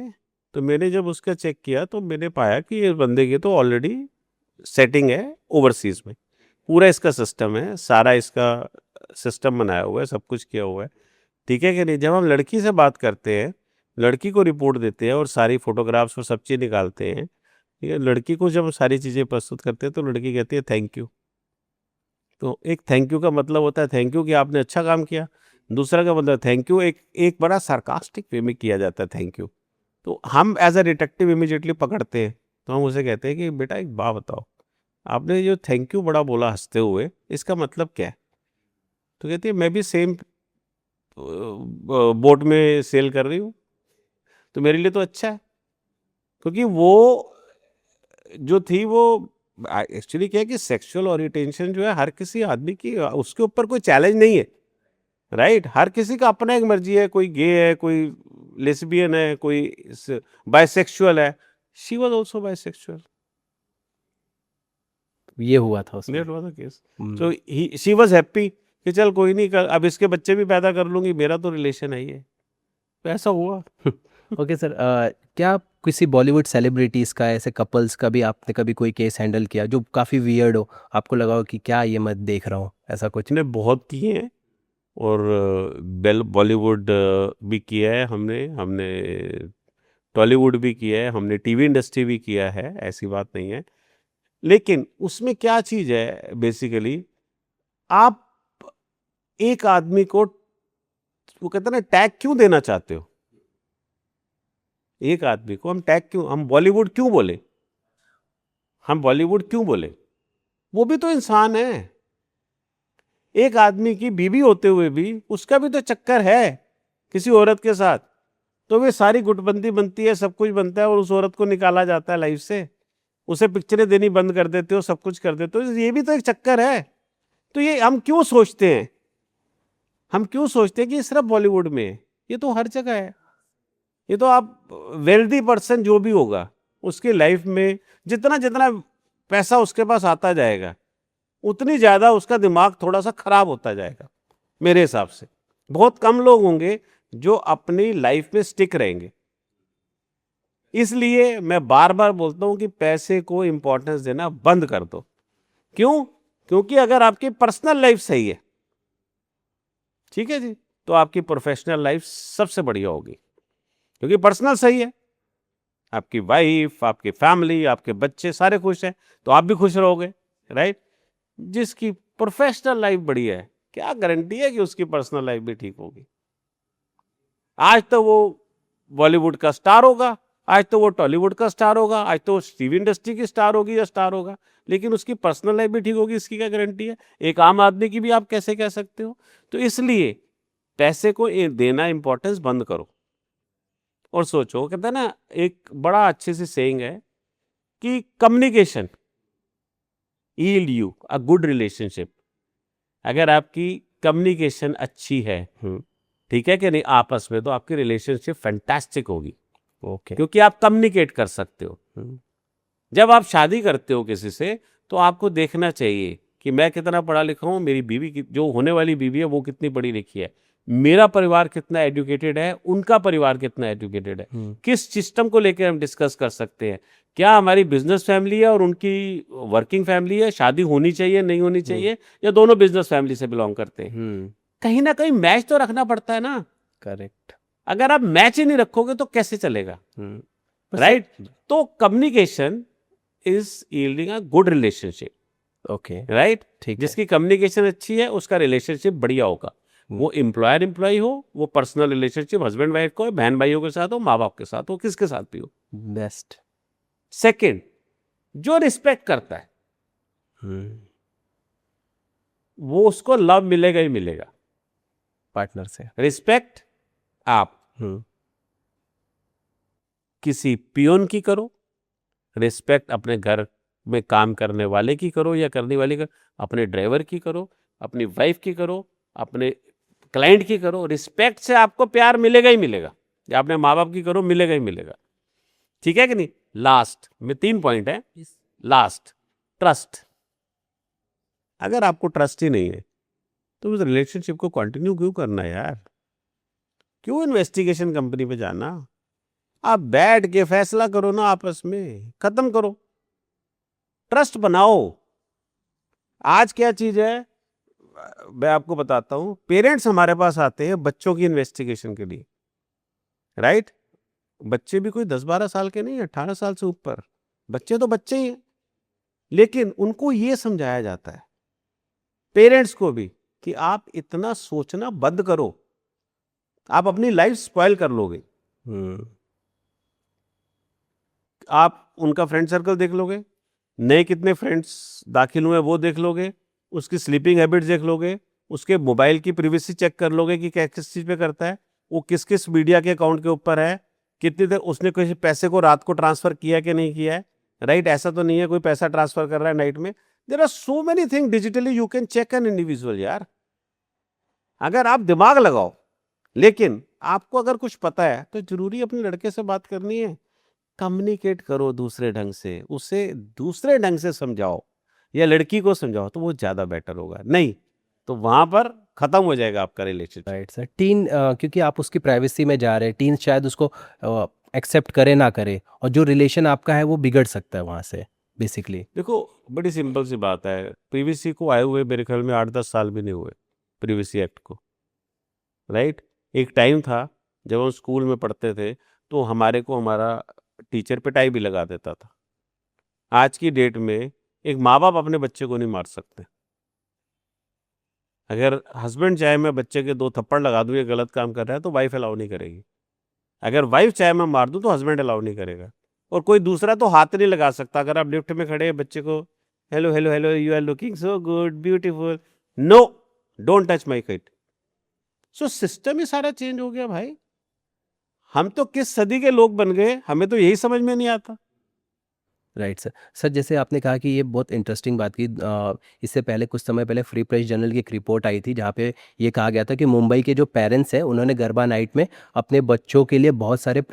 तो मैंने जब उसका चेक किया तो मैंने पाया कि ये बंदे की तो ऑलरेडी सेटिंग है ओवरसीज में, पूरा इसका सिस्टम है, सारा इसका सिस्टम बनाया हुआ है, सब कुछ किया हुआ है, ठीक है कि नहीं। जब हम लड़की से बात करते हैं, लड़की को रिपोर्ट देते हैं और सारी फोटोग्राफ्स और सब चीज़ निकालते हैं, ठीक है, लड़की को जब सारी चीज़ें प्रस्तुत करते हैं तो लड़की कहती है थैंक यू। तो एक थैंक यू का मतलब होता है थैंक यू कि आपने अच्छा काम किया, दूसरा का मतलब थैंक यू एक एक बड़ा सार्कास्टिक वे में किया जाता है थैंक यू। तो हम एज अ डिटेक्टिव इमीडिएटली पकड़ते हैं, तो हम उसे कहते हैं कि बेटा एक बात बताओ, आपने जो थैंक यू बड़ा बोला हंसते हुए, इसका मतलब क्या है? तो कहती है मैं भी सेम बोट में सेल कर रही हूँ, तो मेरे लिए तो अच्छा है। क्योंकि वो जो थी वो एक्चुअली क्या है कि सेक्सुअल ओरिएंटेशन जो है हर किसी आदमी की, उसके ऊपर कोई चैलेंज नहीं है, राइट। हर किसी का अपना एक मर्जी है, कोई गे है, कोई लेस्बियन है, कोई बाइसेक्सुअल है। She was also bisexual. ये हुआ था उसमें। नेट हुआ था case. So she was happy कि चल कोई नहीं, अब इसके बच्चे भी पैदा कर लूंगी, मेरा तो रिलेशन है ये, तो ऐसा हुआ। ओके सर, क्या किसी बॉलीवुड सेलिब्रिटीज़ का, ऐसे कपल्स का भी आपने कभी कोई केस हैंडल किया जो काफ़ी वियर्ड हो, आपको लगा हो कि क्या ये मैं देख रहा हूँ, ऐसा कुछ? ने बहुत किए हैं, और बॉलीवुड भी किया है हमने हमने टॉलीवुड भी किया है, हमने टीवी इंडस्ट्री भी किया है, ऐसी बात नहीं है। लेकिन उसमें क्या चीज़ है बेसिकली, आप एक आदमी को, वो कहते हैं ना, टैग क्यों देना चाहते हो? एक आदमी को हम टैग क्यों, हम बॉलीवुड क्यों बोले, हम बॉलीवुड क्यों बोले? वो भी तो इंसान है। एक आदमी की बीवी होते हुए भी उसका भी तो चक्कर है किसी औरत के साथ, तो वे सारी गुटबंदी बनती है, सब कुछ बनता है, और उस औरत को निकाला जाता है लाइफ से, उसे पिक्चरें देनी बंद कर देते हो, सब कुछ कर देते हो। ये भी तो एक चक्कर है। तो ये हम क्यों सोचते हैं, हम क्यों सोचते हैं कि ये सिर्फ बॉलीवुड में है? ये तो हर जगह है। ये तो आप वेल्दी पर्सन जो भी होगा उसके लाइफ में जितना जितना पैसा उसके पास आता जाएगा, उतनी ज्यादा उसका दिमाग थोड़ा सा खराब होता जाएगा मेरे हिसाब से। बहुत कम लोग होंगे जो अपनी लाइफ में स्टिक रहेंगे। इसलिए मैं बार बार बोलता हूं कि पैसे को इंपॉर्टेंस देना बंद कर दो। क्यों? क्योंकि अगर आपकी पर्सनल लाइफ सही है, ठीक है जी, तो आपकी प्रोफेशनल लाइफ सबसे बढ़िया होगी। क्योंकि पर्सनल सही है, आपकी वाइफ, आपकी फैमिली, आपके बच्चे सारे खुश हैं, तो आप भी खुश रहोगे, राइट। जिसकी प्रोफेशनल लाइफ बढ़िया है, क्या गारंटी है कि उसकी पर्सनल लाइफ भी ठीक होगी? आज तो वो बॉलीवुड का स्टार होगा, आज तो वो टॉलीवुड का स्टार होगा, आज तो वो टीवी इंडस्ट्री की स्टार होगी या स्टार होगा, लेकिन उसकी पर्सनल लाइफ भी ठीक होगी, इसकी क्या गारंटी है? एक आम आदमी की भी आप कैसे कह सकते हो? तो इसलिए पैसे को देना इंपॉर्टेंस बंद करो और सोचो। कहते हैं ना, एक बड़ा अच्छे से सेइंग है कि communication yield you a good relationship. अगर आपकी कम्युनिकेशन अच्छी है, ठीक है कि नहीं, आपस में, तो आपकी रिलेशनशिप फैंटास्टिक होगी। ओके। क्योंकि आप कम्युनिकेट कर सकते हो। जब आप शादी करते हो किसी से, तो आपको देखना चाहिए कि मैं कितना पढ़ा लिखा हूं, मेरी बीवी जो होने वाली बीवी है वो कितनी पढ़ी लिखी है, मेरा परिवार कितना एजुकेटेड है, उनका परिवार कितना एजुकेटेड है, किस सिस्टम को लेकर हम डिस्कस कर सकते हैं, क्या हमारी बिजनेस फैमिली है और उनकी वर्किंग फैमिली है, शादी होनी चाहिए नहीं होनी चाहिए, या दोनों बिजनेस फैमिली से बिलोंग करते हैं। कहीं ना कहीं मैच तो रखना पड़ता है ना। करेक्ट। अगर आप मैच ही नहीं रखोगे तो कैसे चलेगा, राइट। तो communication is yielding a good relationship. Okay, right. ठीक है। जिसकी कम्युनिकेशन अच्छी है उसका रिलेशनशिप बढ़िया होगा। वो एम्प्लॉयर एम्प्लॉय हो, वो पर्सनल रिलेशनशिप हस्बैंड वाइफ को, बहन भाइयों के साथ हो, माँ बाप के साथ हो, किसके साथ भी हो। बेस्ट। सेकंड, जो रिस्पेक्ट करता है वो उसको लव मिलेगा ही मिलेगा। पार्टनर से रिस्पेक्ट आप किसी पियोन की करो, रिस्पेक्ट अपने घर में काम करने वाले की करो या करने वाले की, अपने ड्राइवर की करो, अपनी वाइफ की करो, अपने क्लाइंट की करो। रिस्पेक्ट से आपको प्यार मिलेगा ही मिलेगा, या अपने माँ बाप की करो, मिलेगा ही मिलेगा। ठीक है कि नहीं। लास्ट में 3 पॉइंट है। Last, trust. अगर आपको ट्रस्ट ही नहीं है तो उस रिलेशनशिप को कंटिन्यू क्यों करना है यार? क्यों इन्वेस्टिगेशन कंपनी पे जाना? आप बैठ के फैसला करो ना, आपस में खत्म करो, ट्रस्ट बनाओ। आज क्या चीज है मैं आपको बताता हूं। पेरेंट्स हमारे पास आते हैं बच्चों की इन्वेस्टिगेशन के लिए, राइट। बच्चे भी कोई 10-12 साल के नहीं, 18 साल से ऊपर बच्चे तो बच्चे ही हैं, लेकिन उनको यह समझाया जाता है, पेरेंट्स को भी, कि आप इतना सोचना बंद करो, आप अपनी लाइफ स्पॉइल कर लोगे। आप उनका फ्रेंड सर्कल देख लोगे, नए कितने फ्रेंड्स दाखिल हुए वो देख लोगे, उसकी स्लीपिंग हैबिट्स देख लोगे, उसके मोबाइल की प्रिवेसी चेक कर लोगे कि क्या किस चीज़ पे करता है, वो किस किस मीडिया के अकाउंट के ऊपर है, कितनी देर उसने किसी पैसे को रात को ट्रांसफर किया कि नहीं किया है, राइट। ऐसा तो नहीं है कोई पैसा ट्रांसफर कर रहा है नाइट में। There are so many thing digitally you can check an individual यार, अगर आप दिमाग लगाओ। लेकिन आपको अगर कुछ पता है तो जरूरी अपने लड़के से बात करनी है, कम्युनिकेट करो दूसरे ढंग से, उसे दूसरे ढंग से समझाओ या लड़की को समझाओ, तो वो ज्यादा बेटर होगा। नहीं तो वहां पर खत्म हो जाएगा आपका रिलेशनशिप। Right sir. टीन क्योंकि आप उसकी प्राइवेसी में जा रहे हैं, टीन शायद उसको एक्सेप्ट करे ना करे, और जो रिलेशन आपका है वो बिगड़ सकता है वहाँ से बेसिकली। देखो बड़ी सिंपल सी बात है, प्रीवीसी को आए हुए मेरे ख्याल में 8-10 साल भी नहीं हुए प्रीवीसी एक्ट को, राइट। एक टाइम था जब हम स्कूल में पढ़ते थे तो हमारे को हमारा टीचर पिटाई भी लगा देता था। आज की डेट में एक माँ बाप अपने बच्चे को नहीं मार सकते। अगर हस्बैंड चाहे मैं बच्चे के 2 थप्पड़ लगा दूं, ये गलत काम कर रहा है, तो वाइफ अलाउ नहीं करेगी। अगर वाइफ चाहे मैं मार दूं तो हस्बैंड अलाउ नहीं करेगा, और कोई दूसरा तो हाथ नहीं लगा सकता। अगर आप लिफ्ट में खड़े हैं, बच्चे को hello hello hello you are looking so good beautiful, no don't touch my kid. So system ही सारा चेंज हो गया भाई। हम तो किस सदी के लोग बन गए, हमें तो यही समझ में नहीं आता। Right sir. सर जैसे आपने कहा कि ये बहुत इंटरेस्टिंग बात की, इससे पहले कुछ समय पहले फ्री प्रेस जर्नल की एक रिपोर्ट आई थी जहाँ पे ये कहा गया था कि मुंबई के जो पेरेंट्स हैं उन्होंने गरबा नाइट में अपने बच्चों के लिए बहुत सारे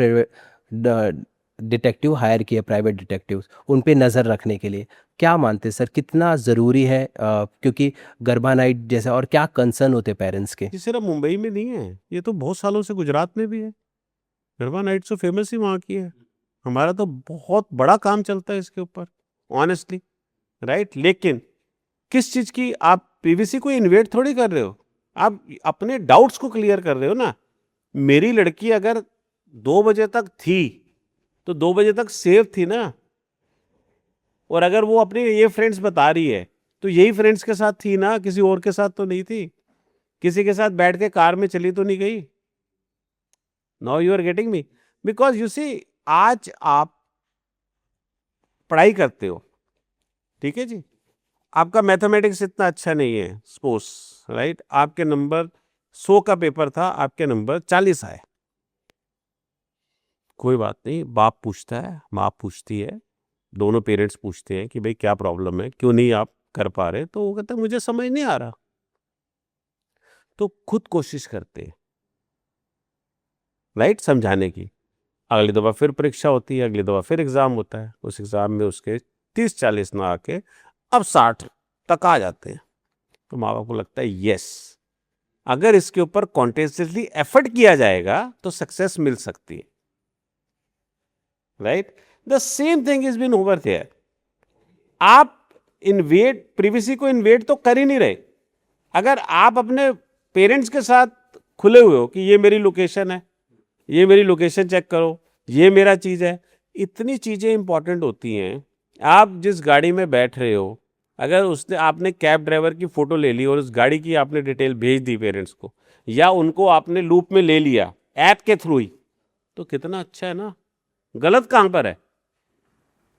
डिटेक्टिव हायर किए, प्राइवेट डिटेक्टिव्स, उन पे नज़र रखने के लिए। क्या मानते हैं सर, कितना ज़रूरी है, क्योंकि गरबा नाइट जैसा, और क्या कंसर्न होते पेरेंट्स के? ये सिर्फ मुंबई में नहीं है, ये तो बहुत सालों से गुजरात में भी है। गरबा नाइट तो फेमस ही वहाँ की है, हमारा तो बहुत बड़ा काम चलता है इसके ऊपर ऑनेस्टली, राइट। लेकिन किस चीज की, आप पीवीसी को इन्वेट थोड़ी कर रहे हो, आप अपने डाउट्स को क्लियर कर रहे हो ना। मेरी लड़की अगर 2 बजे तक थी तो 2 बजे तक सेफ थी ना, और अगर वो अपने ये फ्रेंड्स बता रही है तो यही फ्रेंड्स के साथ थी ना, किसी और के साथ तो नहीं थी, किसी के साथ बैठ के कार में चली तो नहीं गई। Now you are getting me, because you see, आज आप पढ़ाई करते हो, ठीक है जी, आपका मैथमेटिक्स इतना अच्छा नहीं है सपोज, राइट, आपके नंबर 100 का पेपर था, आपके नंबर 40 आए, कोई बात नहीं, बाप पूछता है, माँ पूछती है, दोनों पेरेंट्स पूछते हैं कि भाई क्या प्रॉब्लम है, क्यों नहीं आप कर पा रहे, तो वो कहते हैं मुझे समझ नहीं आ रहा, तो खुद कोशिश करते हैं, राइट, समझाने की। अगली दफ़ा फिर परीक्षा होती है, अगली दफ़ा फिर एग्ज़ाम होता है, उस एग्ज़ाम में उसके 30-40 ना आके अब 60 तक आ जाते हैं, तो माँ बाप को लगता है यस, अगर इसके ऊपर कॉन्टिन्यूअसली एफर्ट किया जाएगा तो सक्सेस मिल सकती है, right. The same thing is been over there. आप इन्वेट, प्रीवीसी को इन्वेट तो कर ही नहीं रहे। अगर आप अपने पेरेंट्स के साथ खुले हुए हो कि ये मेरी लोकेशन है, ये मेरी लोकेशन चेक करो, ये मेरा चीज़ है, इतनी चीज़ें इंपॉर्टेंट होती हैं। आप जिस गाड़ी में बैठ रहे हो, अगर उसने, आपने कैब ड्राइवर की फ़ोटो ले ली और उस गाड़ी की आपने डिटेल भेज दी पेरेंट्स को, या उनको आपने लूप में ले लिया ऐप के थ्रू ही, तो कितना अच्छा है ना। गलत कहाँ पर है?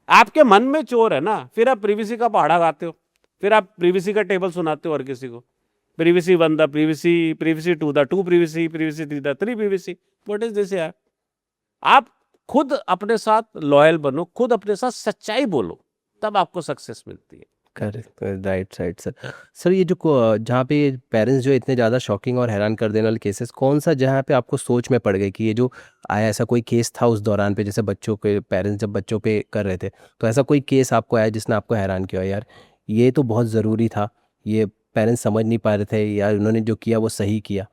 आपके मन में चोर है ना, फिर आप प्रीवीसी का पहाड़ा गाते हो, फिर आप प्रीवीसी का टेबल सुनाते हो हर किसी को, प्रीवीसी 1 द प्रीवीसी, प्रीवीसी 2 द 2 प्रीवीसी, प्रीवीसी 3 द 3 प्रीवीसी। व्हाट इज दिस यार? आप खुद अपने साथ लॉयल बनो, खुद अपने साथ सच्चाई बोलो, तब आपको सक्सेस मिलती है। Correct, right right sir. Sir ये जो जहाँ पे पेरेंट्स जो इतने ज़्यादा शॉकिंग और हैरान कर देने वाले केसेस, कौन सा जहाँ पे आपको सोच में पड़ गई कि ये जो आया, ऐसा कोई केस था उस दौरान पे, जैसे बच्चों के पेरेंट्स जब बच्चों पे कर रहे थे, तो ऐसा कोई केस आपको आया जिसने आपको हैरान किया, यार ये तो बहुत ज़रूरी था, ये पेरेंट्स समझ नहीं पा रहे थे, यार उन्होंने जो किया वो सही किया?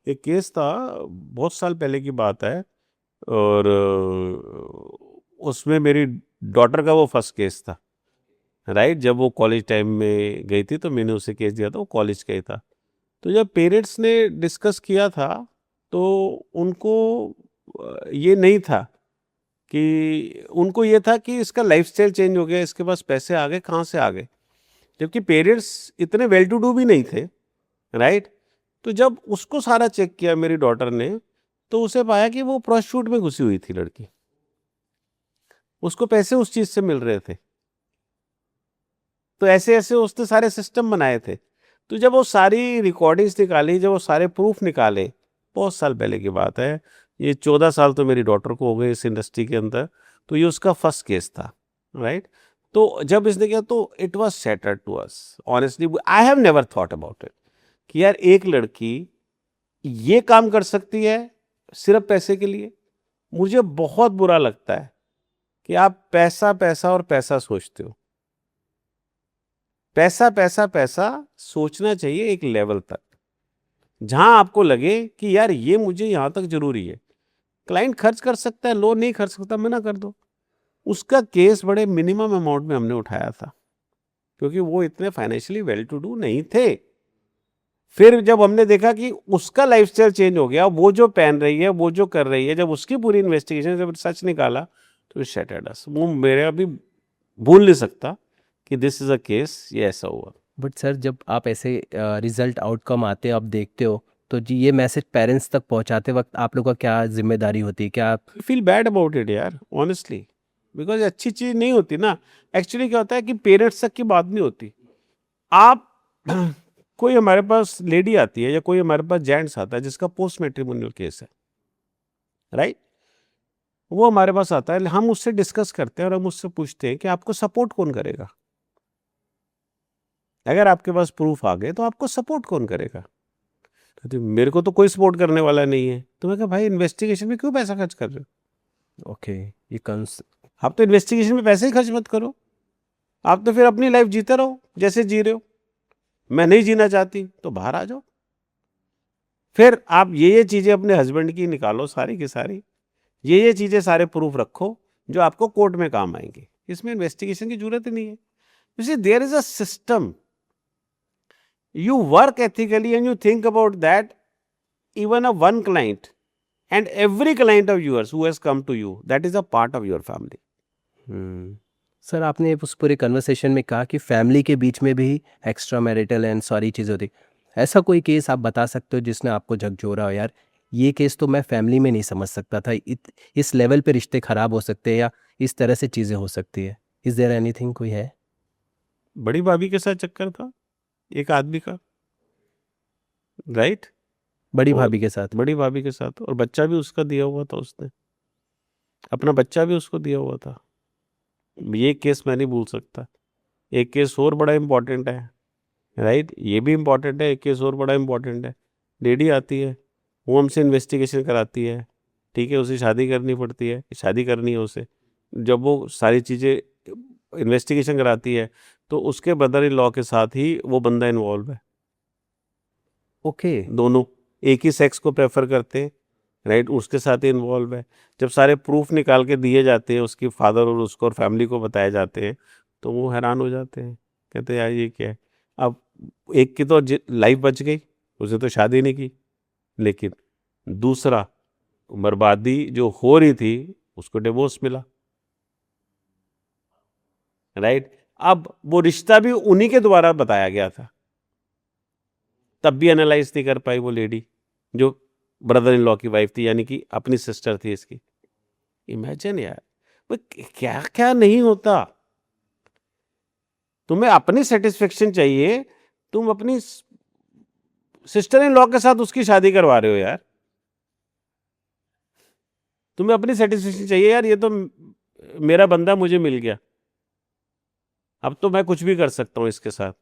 एक केस था, बहुत साल पहले की बात है, और उसमें मेरी डॉटर का वो फर्स्ट केस था, राइट। जब वो कॉलेज टाइम में गई थी तो मैंने उसे केस दिया था, वो कॉलेज का ही था। तो जब पेरेंट्स ने डिस्कस किया था तो उनको ये नहीं था कि, उनको ये था कि इसका लाइफस्टाइल चेंज हो गया, इसके पास पैसे आ गए, कहाँ से आ गए, जबकि पेरेंट्स इतने वेल टू डू भी नहीं थे, राइट। तो जब उसको सारा चेक किया मेरी डॉटर ने, तो उसे पाया कि वो प्रोस्टिट्यूट में घुसी हुई थी लड़की, उसको पैसे उस चीज से मिल रहे थे। तो ऐसे ऐसे उसने सारे सिस्टम बनाए थे। तो जब वो सारी रिकॉर्डिंग्स निकाली, जब वो सारे प्रूफ निकाले, बहुत साल पहले की बात है, ये 14 साल तो मेरी डॉटर को हो गए इस इंडस्ट्री के अंदर, तो ये उसका फर्स्ट केस था, राइट। तो जब इसने किया तो it was shattered to us, honestly I have never thought about it कि यार एक लड़की ये काम कर सकती है सिर्फ पैसे के लिए। मुझे बहुत बुरा लगता है कि आप पैसा पैसा और पैसा सोचते हो। पैसा पैसा पैसा सोचना चाहिए एक लेवल तक, जहां आपको लगे कि यार ये मुझे यहां तक जरूरी है। क्लाइंट खर्च कर सकता है, लोन नहीं खर्च सकता, मना कर दो। उसका केस बड़े मिनिमम अमाउंट में हमने उठाया था, क्योंकि वो इतने फाइनेंशियली वेल टू डू नहीं थे। फिर जब हमने देखा कि उसका लाइफस्टाइल चेंज हो गया, वो जो पहन रही है, वो जो कर रही है, जब उसकी पूरी इन्वेस्टिगेशन, जब सच निकाला, तो शैटर्ड अस। वो मेरे अभी भूल नहीं सकता कि दिस इज अ केस, ये ऐसा हुआ। बट सर जब आप ऐसे रिजल्ट आउटकम आते आप देखते हो, तो जी ये मैसेज पेरेंट्स तक पहुंचाते वक्त आप लोग का क्या जिम्मेदारी होती है, क्या आप फील बैड अबाउट इट यार, ऑनेस्टली, बिकॉज अच्छी चीज नहीं होती ना। एक्चुअली क्या होता है कि पेरेंट्स तक की बात नहीं होती। आप कोई हमारे पास लेडी आती है या कोई हमारे पास जेंट्स आता है जिसका पोस्ट मैट्रिमोनियल केस है, राइट, वो हमारे पास आता है, हम उससे डिस्कस करते हैं और हम उससे पूछते हैं कि आपको सपोर्ट कौन करेगा। अगर आपके पास प्रूफ आ गए तो आपको सपोर्ट कौन करेगा? तो मेरे को तो कोई सपोर्ट करने वाला नहीं है। तो मैं कहा भाई इन्वेस्टिगेशन में क्यों पैसा खर्च कर रहे हो? ओके, ये आप तो इन्वेस्टिगेशन में पैसे ही खर्च मत करो, आप तो फिर अपनी लाइफ जीते रहो जैसे जी रहे हो। मैं नहीं जीना चाहती तो बाहर आ जाओ। फिर आप ये चीजें अपने हस्बैंड की निकालो, सारी की सारी, ये चीजें सारे प्रूफ रखो, जो आपको कोर्ट में काम आएंगे। इसमें इन्वेस्टिगेशन की जरूरत ही नहीं है। You see there is a system, you work ethically and you think about that. Even a one client and every client of yours who has come to you, that is a part of your family. Sir आपने उस पूरे conversation में कहा कि family के बीच में भी extra marital and सारी चीज़ होती, ऐसा कोई केस आप बता सकते हो जिसने आपको झकझोरा हो, यार ये केस तो मैं फैमिली में नहीं समझ सकता था, इस लेवल पे रिश्ते ख़राब हो सकते हैं या इस तरह से चीज़ें हो सकती है? इज़ देयर एनीथिंग, कोई है? बड़ी भाभी के साथ चक्कर था एक आदमी का, राइट? बड़ी भाभी के साथ? बड़ी भाभी के साथ, और बच्चा भी उसका दिया हुआ था, उसने अपना बच्चा भी उसको दिया हुआ था। ये केस मैं नहीं भूल सकता। एक केस और बड़ा इंपॉर्टेंट है, राइट? ये भी इंपॉर्टेंट है। एक केस और बड़ा इंपॉर्टेंट है। लेडी आती है, वो हमसे इन्वेस्टिगेशन कराती है, ठीक है, उसे शादी करनी पड़ती है, शादी करनी है उसे। जब वो सारी चीज़ें इन्वेस्टिगेशन कराती है तो उसके ब्रदर इन लॉ के साथ ही वो बंदा इन्वॉल्व है। ओके। दोनों एक ही सेक्स को प्रेफर करते हैं, राइट? उसके साथ ही इन्वॉल्व है। जब सारे प्रूफ निकाल के दिए जाते हैं उसकी फादर और उसको और फैमिली को बताए जाते हैं तो वो हैरान हो जाते हैं, कहते हैं यार ये क्या है। अब एक की तो लाइफ बच गई, उसने तो शादी नहीं की, लेकिन दूसरा बर्बादी जो हो रही थी उसको डिवोर्स मिला, राइट? अब वो रिश्ता भी उन्हीं के द्वारा बताया गया था, तब भी एनालाइज नहीं कर पाई वो लेडी जो ब्रदर इन लॉ की वाइफ थी, यानी कि अपनी सिस्टर थी इसकी। इमेजिन यार, क्या क्या नहीं होता। तुम्हें अपनी सेटिस्फेक्शन चाहिए, तुम अपनी सिस्टर इन लॉ के साथ उसकी शादी करवा रहे हो यार। तुम्हें अपनी सेटिस्फेक्शन चाहिए यार, ये तो मेरा बंदा मुझे मिल गया, अब तो मैं कुछ भी कर सकता हूं इसके साथ।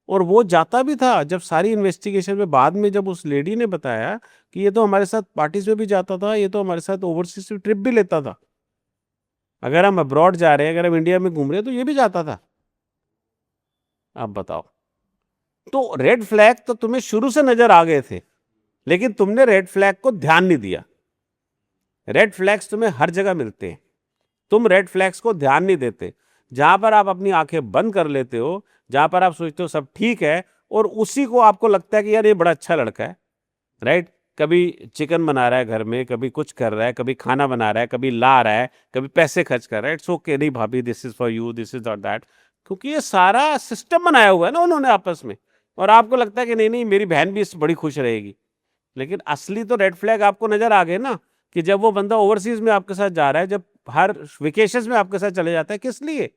और वो जाता भी था। जब सारी इन्वेस्टिगेशन में बाद में जब उस लेडी ने बताया कि ये तो हमारे साथ पार्टीज में भी जाता था, ये तो हमारे साथ ओवरसीज ट्रिप भी लेता था, अगर हम अब्रॉड जा रहे हैं, अगर हम इंडिया में घूम रहे हैं तो ये भी जाता था। आप बताओ, तो रेड फ्लैग तो तुम्हें शुरू से नजर आ गए थे, लेकिन तुमने रेड फ्लैग को ध्यान नहीं दिया। रेड फ्लैग्स तुम्हें हर जगह मिलते हैं, तुम रेड फ्लैग्स को ध्यान नहीं देते। जहां पर आप अपनी आंखें बंद कर लेते हो, जहां पर आप सोचते हो सब ठीक है, और उसी को आपको लगता है कि यार ये बड़ा अच्छा लड़का है, राइट? कभी चिकन बना रहा है घर में, कभी कुछ कर रहा है, कभी खाना बना रहा है, कभी ला रहा है, कभी पैसे खर्च कर रहा है। इट्स ओके, नहीं भाभी, this is for you, this is not that, क्योंकि ये सारा सिस्टम बनाया हुआ है ना उन्होंने आपस में, और आपको लगता है कि नहीं नहीं मेरी बहन भी इस बड़ी खुश रहेगी। लेकिन असली तो रेड फ्लैग आपको नजर आ गए ना, कि जब वो बंदा ओवरसीज में आपके साथ जा रहा है, जब हर वेकेशन में आपके साथ चले जाता है, किस लिए?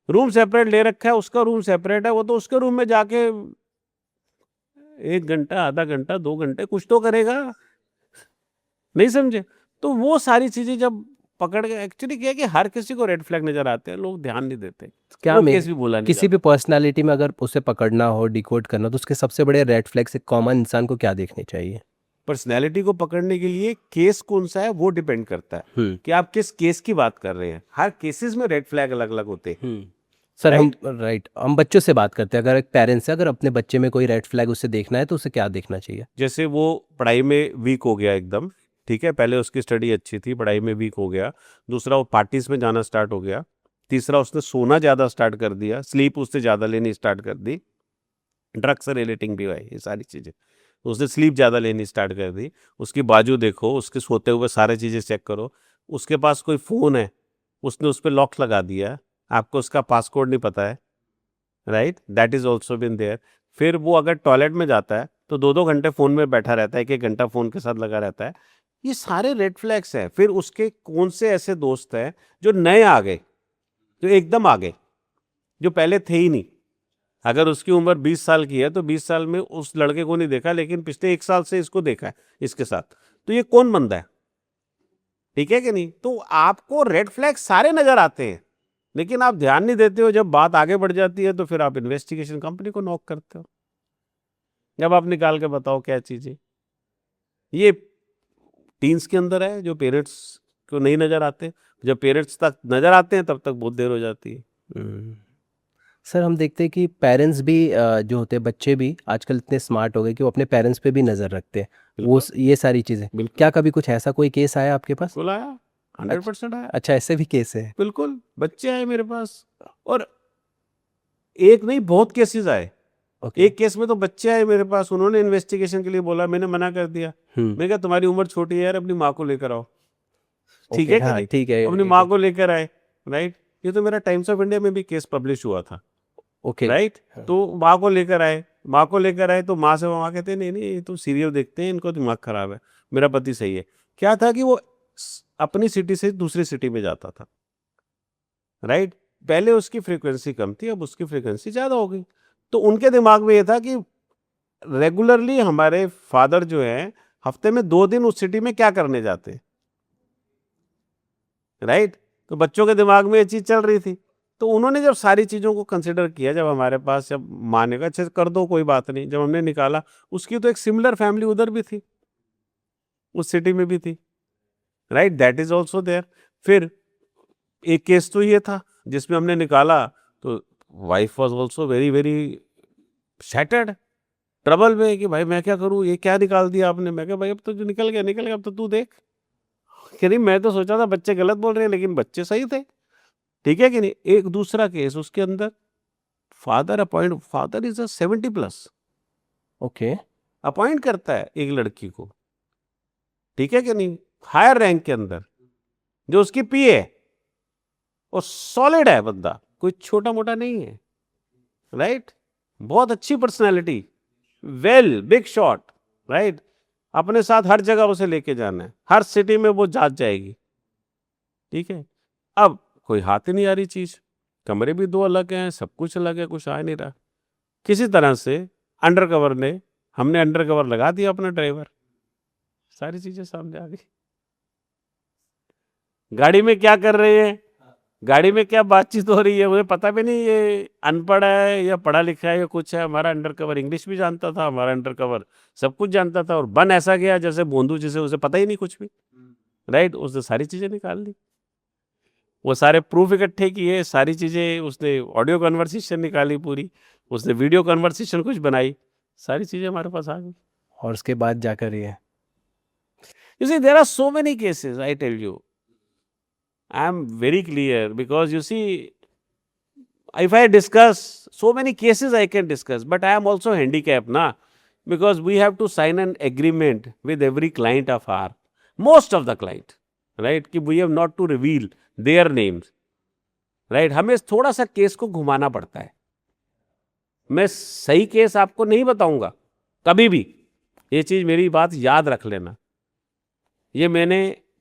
रूम सेपरेट ले रखा है, उसका रूम सेपरेट है, वो तो उसके रूम में जाके 1 घंटा, आधा घंटा, 2 घंटे कुछ तो करेगा, नहीं समझे? तो वो सारी चीजें जब पकड़ के, एक्चुअली क्या है कि हर किसी को रेड फ्लैग नजर आते हैं, लोग ध्यान नहीं देते। क्या वो मैं केस भी बोला नहीं किसी भी पर्सनालिटी में अगर उसे पकड़ना हो, डिकोड करना, तो उसके सबसे बड़े रेड फ्लैग से कॉमन इंसान को क्या देखने चाहिए? पर्सनैलिटी को पकड़ने के लिए केस कौन सा है वो डिपेंड करता है कि आप किस केस की बात कर रहे हैं। हर केसेस में रेड फ्लैग अलग अलग होते हैं। सर हम बच्चों से बात करते हैं। अगर एक पेरेंट्स है, अगर अपने बच्चे में कोई रेड फ्लैग उसे देखना है तो उसे क्या देखना चाहिए? जैसे वो पढ़ाई में वीक हो गया एकदम, ठीक है, पहले उसकी स्टडी अच्छी थी, पढ़ाई में वीक हो गया। दूसरा, वो पार्टीज में जाना स्टार्ट हो गया। तीसरा, उसने सोना ज़्यादा स्टार्ट कर दिया, स्लीप उससे ज़्यादा लेनी स्टार्ट कर दी, ड्रग्स से रिलेटिंग भी है ये सारी चीज़ें। उसने स्लीप ज़्यादा लेनी स्टार्ट कर दी। उसकी बाजू देखो, उसके सोते हुए सारी चीज़ें चेक करो। उसके पास कोई फ़ोन है, उसने उस पर लॉक लगा दिया, आपको उसका पासकोड नहीं पता है, right? That is also been there. फिर वो अगर टॉयलेट में जाता है तो 2-2 घंटे फ़ोन में बैठा रहता है, 1-1 घंटा फ़ोन के साथ लगा रहता है। ये सारे रेड फ्लैग्स हैं। फिर उसके कौन से ऐसे दोस्त हैं जो नए आ गए, जो एकदम आ गए, जो पहले थे ही नहीं। अगर उसकी उम्र 20 साल की है तो 20 साल में उस लड़के को नहीं देखा, लेकिन पिछले 1 साल से इसको देखा है इसके साथ, तो ये कौन बंदा है? ठीक है कि नहीं? तो आपको रेड फ्लैग सारे नजर आते हैं, लेकिन आप ध्यान नहीं देते हो। जब बात आगे बढ़ जाती है तो फिर आप इन्वेस्टिगेशन कंपनी को नॉक करते हो, जब आप निकाल के बताओ क्या चीजें। ये टीन्स के अंदर है जो पेरेंट्स को नहीं नजर आते, जब पेरेंट्स तक नजर आते हैं तब तक बहुत देर हो जाती है। सर हम देखते हैं कि पेरेंट्स भी जो होते हैं, बच्चे भी आजकल इतने स्मार्ट हो गए कि वो अपने पेरेंट्स पे भी नज़र रखते हैं। वो ये सारी चीज़ें। क्या कभी कुछ ऐसा कोई केस आया आपके पास? बिल्कुल आया, 100% आया। अच्छा, ऐसे भी केस है? बिल्कुल, बच्चे आए मेरे पास, और एक नहीं बहुत केसेस आए। एक केस में तो बच्चे आए मेरे पास, उन्होंने इन्वेस्टिगेशन के लिए बोला, मैंने मना कर दिया। मैंने कहा तुम्हारी उम्र छोटी है यार, अपनी माँ को लेकर आओ। ठीक है कि नहीं? ठीक है, अपनी माँ को लेकर आए, राइट। ये तो मेरा टाइम्स ऑफ इंडिया में भी केस पब्लिश हुआ था, राइट। तो माँ को लेकर आए, तो माँ से माँ कहते नहीं नहीं, ये तो सीरियल देखते हैं, इनको दिमाग खराब है, मेरा पति सही है। क्या था कि वो अपनी सिटी से दूसरी सिटी में जाता था, राइट। पहले उसकी फ्रीक्वेंसी कम थी, अब उसकी फ्रीक्वेंसी ज्यादा हो गई। तो उनके दिमाग में ये था कि रेगुलरली हमारे फादर जो है हफ्ते में 2 दिन उस सिटी में क्या करने जाते, राइट। तो बच्चों के दिमाग में ये चीज चल रही थी। तो उन्होंने जब सारी चीजों को कंसिडर किया, जब हमारे पास, जब माने का अच्छा कर दो कोई बात नहीं, जब हमने निकाला, उसकी तो एक सिमिलर फैमिली उधर भी थी, उस सिटी में भी थी, right, that is also there. फिर एक केस तो ये था जिसमें हमने निकाला, तो wife was also very very shattered, trouble में, कि भाई मैं क्या करूं, ये क्या निकाल दिया आपने। मैं कहा भाई अब तो जो निकल गया, अब तो तू देख। कि नहीं, मैं तो सोचा था बच्चे गलत बोल रहे हैं, लेकिन बच्चे सही थे, ठीक है कि नहीं। एक दूसरा केस, उसके अंदर फादर इज 70+, ओके, अपॉइंट करता है एक लड़की को, ठीक है कि नहीं, हायर रैंक के अंदर, जो उसकी पीए है, और सॉलिड है बंदा, कोई छोटा मोटा नहीं है, राइट। बहुत अच्छी personality, well big shot, right. अपने साथ हर जगह उसे लेके जाना है, हर सिटी में वो जाएगी, ठीक है। अब कोई हाथ ही नहीं आ रही चीज, कमरे भी 2 अलग हैं, सब कुछ अलग है, कुछ आ नहीं रहा। किसी तरह से हमने अंडर कवर लगा दिया अपना ड्राइवर, सारी चीजें सामने आ गई। गाड़ी में क्या कर रहे हैं, गाड़ी में क्या बातचीत हो रही है, मुझे पता भी नहीं ये अनपढ़ है या पढ़ा लिखा है या कुछ है। हमारा अंडर कवर इंग्लिश भी जानता था, हमारा अंडर कवर सब कुछ जानता था, और बन ऐसा गया जैसे बोंदू, जिसे उसे पता ही नहीं कुछ भी, राइट। उसने सारी चीजें निकाल दी, वो सारे प्रूफ इकट्ठे किए, सारी चीजें, उसने ऑडियो कन्वर्सेशन निकाली पूरी, उसने वीडियो कन्वर्सेशन कुछ बनाई, सारी चीजें हमारे पास आ गई। और उसके बाद जाकर ये, You see, there are so many cases, I tell you. I am very clear, because you see, if I discuss so many cases I can discuss, but I am also handicapped, na, because we have to sign an agreement with every client of our, most of the client, right, कि we have not to reveal their names, right. हमें थोड़ा सा case को घुमाना पड़ता है। मैं सही केस आपको नहीं बताऊंगा कभी भी, ये चीज मेरी बात याद रख लेना। ये मैंने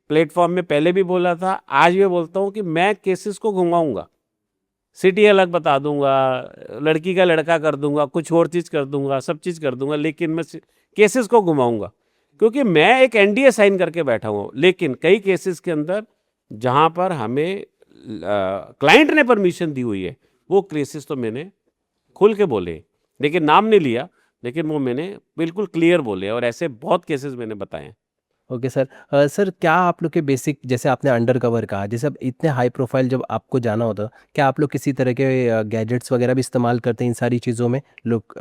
प्लेटफॉर्म में पहले भी बोला था, आज भी बोलता हूं कि मैं केसेस को घुमाऊंगा, सिटी अलग बता दूंगा, लड़की का लड़का कर दूंगा, कुछ और चीज कर दूंगा, सब चीज कर दूंगा, लेकिन मैं केसेस को घुमाऊंगा, क्योंकि मैं एक एनडीए साइन करके बैठा हूं। लेकिन कई केसेस के अंदर जहां पर हमें क्लाइंट ने परमिशन दी हुई है, वो केसेस तो मैंने खुल के बोले, लेकिन नाम नहीं लिया, लेकिन वो मैंने बिल्कुल क्लियर बोले, और ऐसे बहुत केसेस मैंने बताए। Okay sir. सर, क्या आप लोग के बेसिक, जैसे आपने अंडर कवर कहा, जैसे अब इतने हाई प्रोफाइल जब आपको जाना होता, क्या आप लोग किसी तरह के गैजेट्स वगैरह भी इस्तेमाल करते हैं इन सारी चीज़ों में? लोग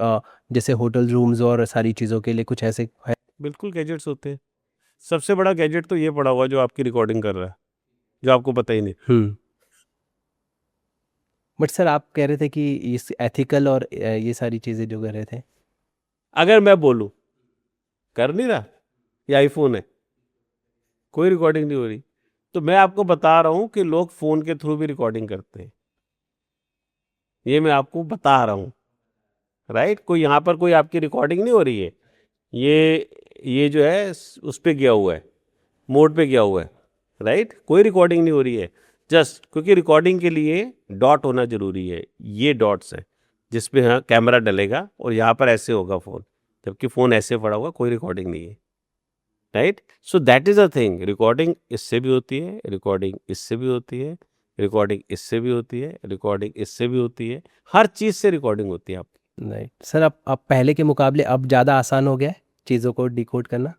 जैसे होटल रूम्स और सारी चीज़ों के लिए कुछ ऐसे है? बिल्कुल गैजेट्स होते हैं। सबसे बड़ा गैजेट तो ये पड़ा हुआ जो आपकी रिकॉर्डिंग कर रहा है, जो आपको पता ही नहीं। बट सर, आप कह रहे थे कि इस एथिकल और ये सारी चीज़ें जो कर रहे थे, अगर मैं बोलूं कर नहीं रहा, ये आईफोन है, कोई रिकॉर्डिंग नहीं हो रही, तो मैं आपको बता रहा हूं कि लोग फोन के थ्रू भी रिकॉर्डिंग करते हैं, ये मैं आपको बता रहा हूं, राइट। कोई यहाँ पर कोई आपकी रिकॉर्डिंग नहीं हो रही है, ये जो है उस पे गया हुआ है, मोड पे गया हुआ है, राइट। कोई रिकॉर्डिंग नहीं हो रही है, जस्ट क्योंकि रिकॉर्डिंग के लिए डॉट होना जरूरी है, ये डॉट्स है जिसपे हाँ कैमरा डलेगा, और यहाँ पर ऐसे होगा फोन, जबकि फोन ऐसे पड़ा हुआ, कोई रिकॉर्डिंग नहीं है, right. So that is a thing. Recording इससे भी होती है, रिकॉर्डिंग इससे भी होती है, रिकॉर्डिंग इससे भी होती है, रिकॉर्डिंग इससे भी होती है, हर चीज से रिकॉर्डिंग होती है आपकी। नहीं सर, अब पहले के मुकाबले अब ज़्यादा आसान हो गया है चीज़ों को डिकोड करना?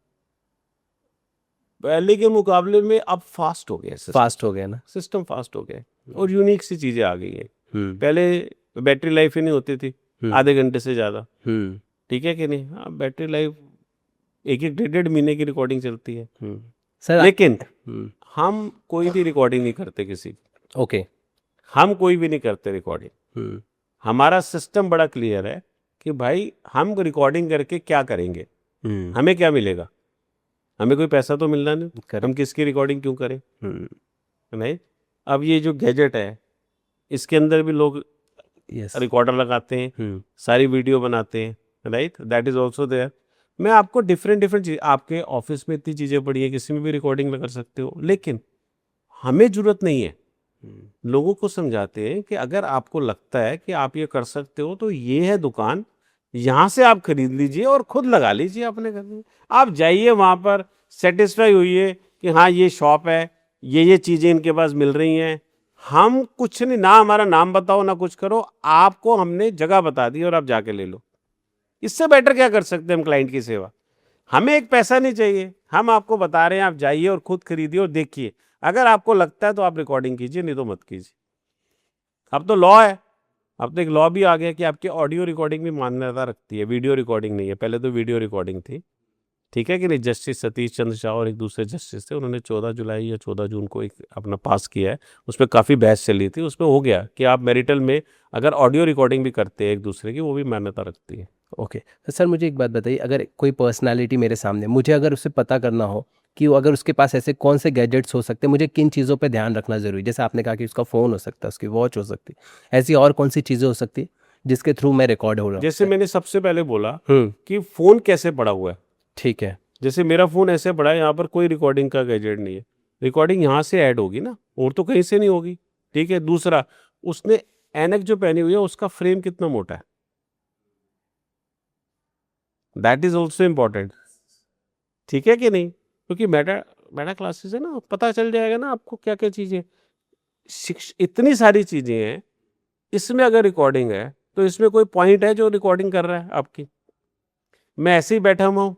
पहले के मुकाबले में अब फास्ट हो गया, फास्ट हो गया ना, सिस्टम फास्ट हो गया, और यूनिक सी चीजें आ गई है। पहले बैटरी लाइफ ही नहीं होती थी आधे घंटे से ज्यादा, ठीक है कि नहीं। हाँ, बैटरी लाइफ एक 1.5 महीने की रिकॉर्डिंग चलती है सर लेकिन हम कोई भी रिकॉर्डिंग नहीं करते किसी की। ओके। हम कोई भी नहीं करते रिकॉर्डिंग। हमारा सिस्टम बड़ा क्लियर है कि भाई हम रिकॉर्डिंग करके क्या करेंगे, हमें क्या मिलेगा, हमें कोई पैसा तो मिलना नहीं, हम किसकी रिकॉर्डिंग क्यों करें। नहीं, अब ये जो गैजेट है इसके अंदर भी लोग रिकॉर्डर लगाते हैं, सारी वीडियो बनाते हैं, right, that is also there. मैं आपको डिफरेंट चीज, आपके ऑफिस में इतनी चीजें पड़ी है, किसी में भी रिकॉर्डिंग कर सकते हो, लेकिन हमें जरूरत नहीं है। लोगों को समझाते हैं कि अगर आपको लगता है कि आप ये कर सकते हो तो ये है दुकान, यहाँ से आप खरीद लीजिए और खुद लगा लीजिए अपने घर में। आप जाइए वहाँ पर, सेटिस्फाई हुई कि हाँ ये शॉप है, ये चीज़ें इनके पास मिल रही हैं। हम कुछ नहीं, ना हमारा नाम बताओ ना कुछ करो, आपको हमने जगह बता दी और आप जाके ले लो। इससे बेटर क्या कर सकते हैं हम क्लाइंट की सेवा। हमें एक पैसा नहीं चाहिए, हम आपको बता रहे हैं आप जाइए और खुद खरीदिए और देखिए। अगर आपको लगता है तो आप रिकॉर्डिंग कीजिए, नहीं तो मत कीजिए। अब तो लॉ है, अब तो एक लॉ भी आ गया कि आपकी ऑडियो रिकॉर्डिंग भी मान्यता रखती है, वीडियो रिकॉर्डिंग नहीं है। पहले तो वीडियो रिकॉर्डिंग थी, ठीक है कि नहीं। जस्टिस सतीश चंद्र शाह और एक दूसरे जस्टिस थे, उन्होंने 14 जुलाई या 14 जून को एक अपना पास किया है। उसमें काफ़ी बहस चली थी, उसमें हो गया कि आप मैरिटल में अगर ऑडियो रिकॉर्डिंग भी करते हैं एक दूसरे की, वो भी मान्यता रखती है। ओके। तो सर मुझे एक बात बताइए, अगर कोई पर्सनालिटी मेरे सामने, मुझे अगर उससे पता करना हो कि वो अगर उसके पास ऐसे कौन से गैजेट्स हो सकते हैं, मुझे किन चीज़ों पे ध्यान रखना ज़रूरी, जैसे आपने कहा कि उसका फ़ोन हो सकता है, उसकी वॉच हो सकती है, ऐसी और कौन सी चीज़ें हो सकती है जिसके थ्रू मैं रिकॉर्ड हो रहा हूँ? जैसे मैंने सबसे पहले बोला कि फ़ोन कैसे पड़ा हुआ है, ठीक है। जैसे मेरा फ़ोन ऐसे पड़ा है, यहाँ पर कोई रिकॉर्डिंग का गैजेट नहीं है, रिकॉर्डिंग यहाँ से ऐड होगी ना, और तो कहीं से नहीं होगी, ठीक है। दूसरा, उसने ऐनक जो पहनी हुई है उसका फ्रेम कितना मोटा है, दैट इज ऑल्सो इम्पॉर्टेंट, ठीक है कि नहीं। क्योंकि मेटा क्लासेस है ना, पता चल जाएगा ना आपको क्या क्या चीज़ें, इतनी सारी चीज़ें हैं। इसमें अगर रिकॉर्डिंग है तो इसमें कोई पॉइंट है जो रिकॉर्डिंग कर रहा है आपकी। मैं ऐसे ही बैठा हुआ हूँ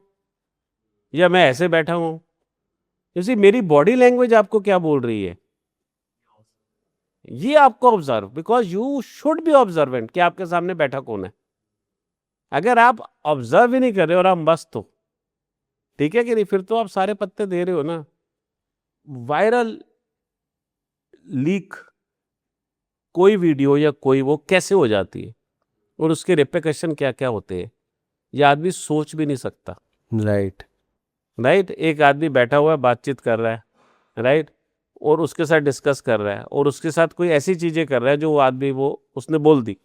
या मैं ऐसे बैठा हुआ हूँ, जैसे मेरी बॉडी लैंग्वेज आपको क्या बोल रही है, ये आपको observe, because you should B observant कि आपके सामने बैठा कौन है। अगर आप ऑब्जर्व ही नहीं कर रहे और आप मस्त हो, ठीक है कि नहीं, फिर तो आप सारे पत्ते दे रहे हो ना। वायरल लीक कोई वीडियो या कोई वो कैसे हो जाती है और उसके रिpercussion क्या क्या होते हैं, ये आदमी सोच भी नहीं सकता। राइट, एक आदमी बैठा हुआ है, बातचीत कर रहा है, राइट, और उसके साथ डिस्कस कर रहा है और उसके साथ कोई ऐसी चीज़ें कर रहा है जो वो आदमी वो उसने बोल दी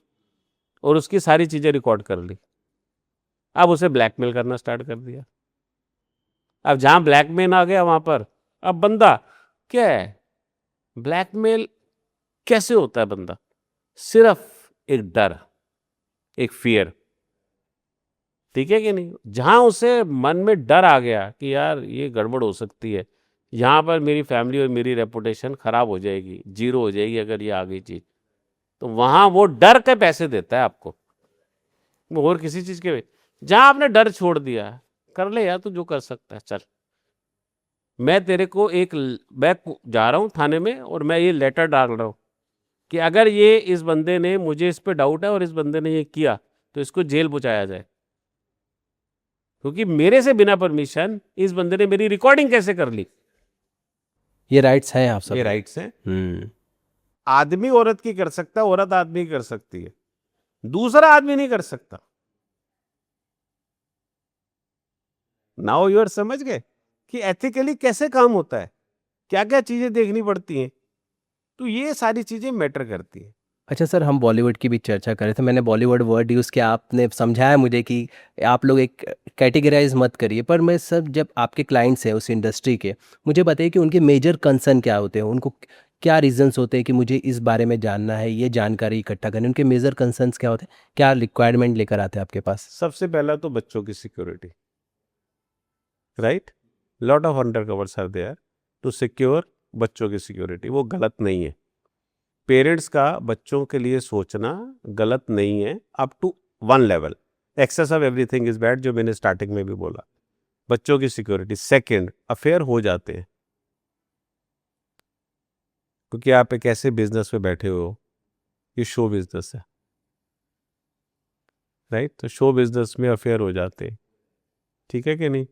और उसकी सारी चीज़ें रिकॉर्ड कर ली। अब उसे ब्लैकमेल करना स्टार्ट कर दिया। अब जहाँ ब्लैकमेल आ गया वहाँ पर अब बंदा क्या है, ब्लैकमेल कैसे होता है बंदा, सिर्फ एक डर, एक फियर, ठीक है कि नहीं। जहां उसे मन में डर आ गया कि यार ये गड़बड़ हो सकती है, यहाँ पर मेरी फैमिली और मेरी रेपुटेशन खराब हो जाएगी, जीरो हो जाएगी अगर ये आ गई चीज, तो वहां वो डर के पैसे देता है आपको, वो और किसी चीज के। जहां आपने डर छोड़ दिया, कर ले यार तू जो कर सकता है, चल मैं तेरे को मैं जा रहा हूँ थाने में और मैं ये लेटर डाल रहा हूँ कि अगर ये इस बंदे ने, मुझे इस पे डाउट है और इस बंदे ने ये किया तो इसको जेल पहुंचाया जाए, क्योंकि मेरे से बिना परमिशन इस बंदे ने मेरी रिकॉर्डिंग कैसे कर ली। ये राइट्स हैं आप सब, ये राइट्स हैं। आदमी औरत की कर सकता है, औरत आदमी की कर सकती है, दूसरा आदमी नहीं कर सकता। नाउ यू आर समझ गए कि एथिकली कैसे काम होता है, क्या क्या चीजें देखनी पड़ती हैं, तो ये सारी चीजें मैटर करती है। अच्छा सर, हम बॉलीवुड की भी चर्चा कर रहे थे, मैंने बॉलीवुड वर्ड यूज़ किया, आपने समझाया मुझे कि आप लोग एक कैटेगराइज मत करिए, पर मैं सब जब आपके क्लाइंट्स हैं उस इंडस्ट्री के, मुझे बताइए कि उनके मेजर कंसर्न क्या होते हैं, उनको क्या रीजंस होते हैं कि मुझे इस बारे में जानना है, ये जानकारी इकट्ठा करनी, उनके मेजर कंसर्न्स क्या होते हैं, क्या रिक्वायरमेंट लेकर आते हैं आपके पास? सबसे पहला तो बच्चों की security, right, lot of under covers are there to secure बच्चों की सिक्योरिटी, वो गलत नहीं है। पेरेंट्स का बच्चों के लिए सोचना गलत नहीं है, up to one level. Access of everything is bad, जो मैंने स्टार्टिंग में भी बोला, बच्चों की सिक्योरिटी। सेकंड, अफेयर हो जाते हैं, क्योंकि आप एक ऐसे बिजनेस में बैठे हो, ये शो बिजनेस है, राइट, तो शो बिजनेस में अफेयर हो जाते हैं, ठीक है कि नहीं।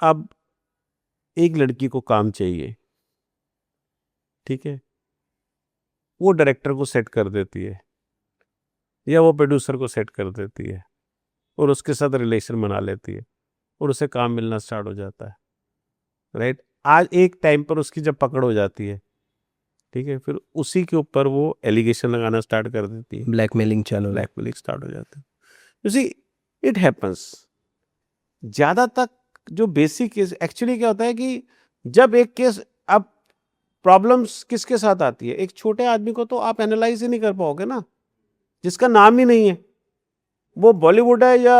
अब एक लड़की को काम चाहिए, ठीक है, वो डायरेक्टर को सेट कर देती है या वो प्रोड्यूसर को सेट कर देती है और उसके साथ रिलेशन बना लेती है और उसे काम मिलना स्टार्ट हो जाता है, राइट। आज एक टाइम पर उसकी जब पकड़ हो जाती है, ठीक है, फिर उसी के ऊपर वो एलिगेशन लगाना स्टार्ट कर देती है, ब्लैकमेलिंग स्टार्ट हो जाता है। You see it happens. ज्यादा तक जो बेसिक केस एक्चुअली क्या होता है कि जब एक केस, अब प्रॉब्लम्स किसके साथ आती है, एक छोटे आदमी को तो आप एनालाइज ही नहीं कर पाओगे ना, जिसका नाम ही नहीं है, वो बॉलीवुड है या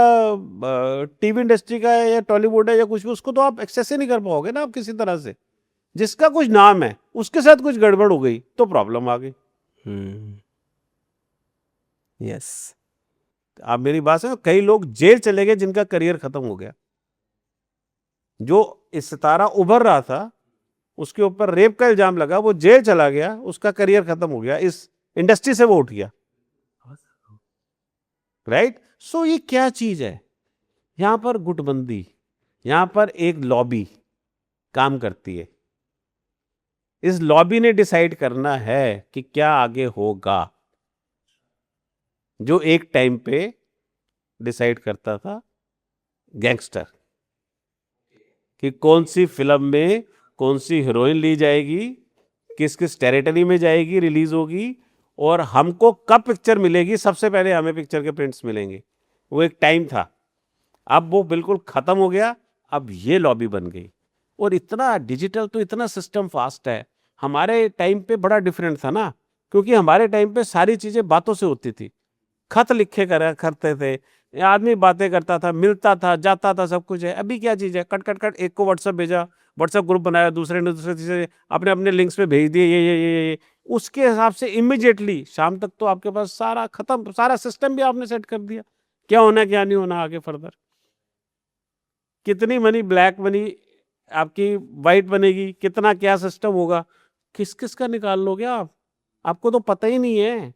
टीवी इंडस्ट्री का है या टॉलीवुड है या कुछ भी, उसको तो आप एक्सेस ही नहीं कर पाओगे ना आप किसी तरह से। जिसका कुछ नाम है उसके साथ कुछ गड़बड़ हो गई तो प्रॉब्लम आ गई। यस। आप मेरी बात से, कई लोग जेल चले गए जिनका करियर खत्म हो गया। जो इस सितारा उभर रहा था उसके ऊपर रेप का इल्जाम लगा, वो जेल चला गया, उसका करियर खत्म हो गया, इस इंडस्ट्री से वो उठ गया, राइट। सो ये क्या चीज है, यहां पर गुटबंदी, यहां पर एक लॉबी काम करती है। इस लॉबी ने डिसाइड करना है कि क्या आगे होगा। जो एक टाइम पे डिसाइड करता था गैंगस्टर कि कौन सी फिल्म में कौन सी हीरोइन ली जाएगी, किस किस टेरिटरी में जाएगी, रिलीज होगी, और हमको कब पिक्चर मिलेगी, सबसे पहले हमें पिक्चर के प्रिंट्स मिलेंगे। वो एक टाइम था, अब वो बिल्कुल खत्म हो गया। अब ये लॉबी बन गई, और इतना डिजिटल, तो इतना सिस्टम फास्ट है। हमारे टाइम पे बड़ा डिफरेंट था ना, क्योंकि हमारे टाइम पे सारी चीजें बातों से होती थी, खत लिखे करते थे, आदमी बातें करता था, मिलता था, जाता था, सब कुछ है। अभी क्या चीज है, कट कट कट, एक को व्हाट्सएप भेजा, व्हाट्सएप ग्रुप बनाया, दूसरे ने दूसरे तीसरे अपने अपने लिंक्स पे भेज दिए, ये उसके हिसाब से इमीडिएटली शाम तक तो आपके पास सारा खत्म, सारा सिस्टम भी आपने सेट कर दिया, क्या होना क्या नहीं होना आगे फर्दर। कितनी मनी, ब्लैक मनी आपकी वाइट बनेगी, कितना क्या सिस्टम होगा, किस किस का निकाल लोगे आप, आपको तो पता ही नहीं है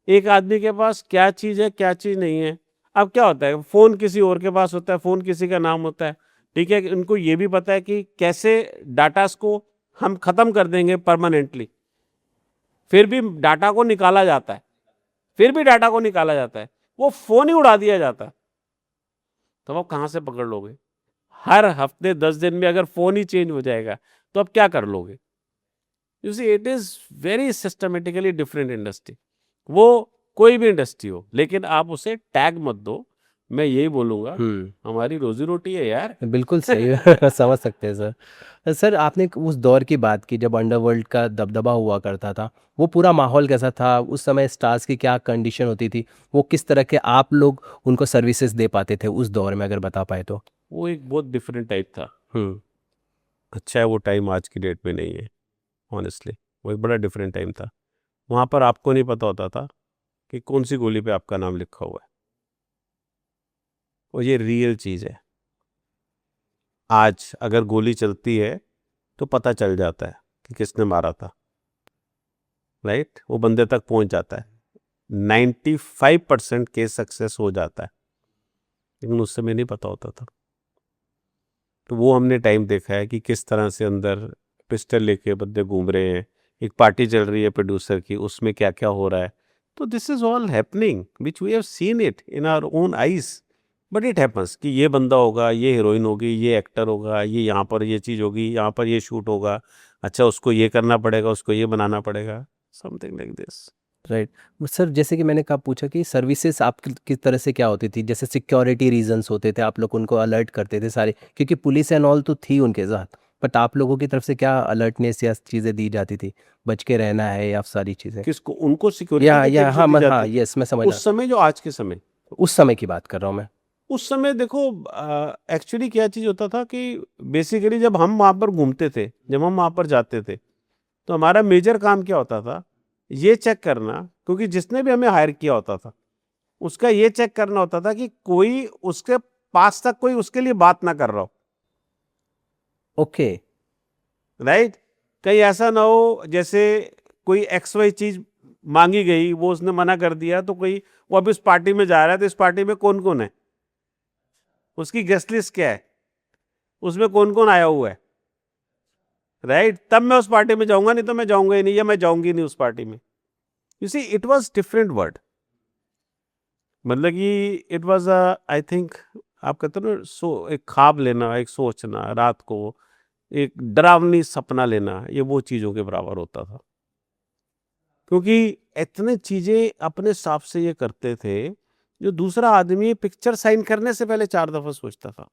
एक आदमी के पास क्या चीज है क्या चीज नहीं है। अब क्या होता है, फोन किसी और के पास होता है, फोन किसी का नाम होता है, ठीक है, उनको ये भी पता है कि कैसे डाटास को हम खत्म कर देंगे परमानेंटली, फिर भी डाटा को निकाला जाता है, वो फोन ही उड़ा दिया जाता है। तो आप कहां से पकड़ लोगे, हर हफ्ते 10 दिन में अगर फोन ही चेंज हो जाएगा तो अब क्या कर लोगे। You see it is very systematically different industry, वो कोई भी इंडस्ट्री हो, लेकिन आप उसे टैग मत दो। मैं यही बोलूंगा, हमारी रोजी रोटी है यार। बिल्कुल सही समझ सकते हैं सर। सर आपने उस दौर की बात की जब अंडरवर्ल्ड का दबदबा हुआ करता था, वो पूरा माहौल कैसा था उस समय, स्टार्स की क्या कंडीशन होती थी, वो किस तरह के आप लोग उनको सर्विसेज दे पाते थे उस दौर में, अगर बता पाए तो। वो एक बहुत डिफरेंट टाइप था। अच्छा है वो टाइम आज की डेट में नहीं है, ऑनेस्टली वो एक बड़ा डिफरेंट टाइम था। वहां पर आपको नहीं पता होता था कि कौन सी गोली पे आपका नाम लिखा हुआ है, और ये रियल चीज है। आज अगर गोली चलती है तो पता चल जाता है कि किसने मारा था, राइट, वो बंदे तक पहुंच जाता है, 95% केस सक्सेस हो जाता है, लेकिन उस समय नहीं पता होता था। तो वो हमने टाइम देखा है कि किस तरह से अंदर पिस्टल लेके बंदे घूम रहे हैं, एक पार्टी चल रही है प्रोड्यूसर की, उसमें क्या क्या हो रहा है। तो this is all happening which we have seen it in our own eyes, but it happens कि ये बंदा होगा, ये हीरोइन होगी, ये एक्टर होगा, ये यहाँ पर ये चीज़ होगी, यहाँ पर ये शूट होगा, अच्छा उसको ये करना पड़ेगा, उसको ये बनाना पड़ेगा, something like this. Right. Sir जैसे कि मैंने कहा पूछा कि सर्विसेज आप किस तरह से क्या होती थी, जैसे सिक्योरिटी रीजंस होते थे, आप लोग उनको अलर्ट करते थे सारे, क्योंकि पुलिस एंड ऑल तो थी उनके साथ, बट आप लोगों की तरफ से क्या अलर्टनेस या चीज़ें दी जाती थी, बच के रहना है या सारी चीज़ें। किसको, उनको सिक्योरिटी या हाँ हाँ यस मैं समझ उस समय जो आज के समय, उस समय की बात कर रहा हूँ मैं। उस समय देखो एक्चुअली क्या चीज़ होता था कि बेसिकली जब हम वहाँ पर घूमते थे, जब हम वहाँ पर जाते थे, तो हमारा मेजर काम क्या होता था, ये चेक करना, क्योंकि जिसने भी हमें हायर किया होता था उसका ये चेक करना होता था कि कोई उसके पास तक कोई उसके लिए बात ना कर रहा हो। ओके। राइट, कहीं ऐसा ना हो जैसे कोई एक्स वाई चीज मांगी गई, वो उसने मना कर दिया, तो कोई वो अभी उस पार्टी में जा रहा है, तो इस पार्टी में कौन कौन है, उसकी गेस्ट लिस्ट क्या है, उसमें कौन कौन आया हुआ है, राइट? तब मैं उस पार्टी में जाऊंगा, नहीं तो मैं जाऊंगा ही नहीं, या मैं जाऊंगी नहीं उस पार्टी में। You see it was different word, मतलब कि इट वाज आई थिंक, आप कहते हो ना, एक ख्वाब लेना, एक सोचना रात को, एक डरावनी सपना लेना, ये वो चीजों के बराबर होता था। क्योंकि इतने चीजें अपने हिसाब से ये करते थे, जो दूसरा आदमी पिक्चर साइन करने से पहले 4 दफा सोचता था।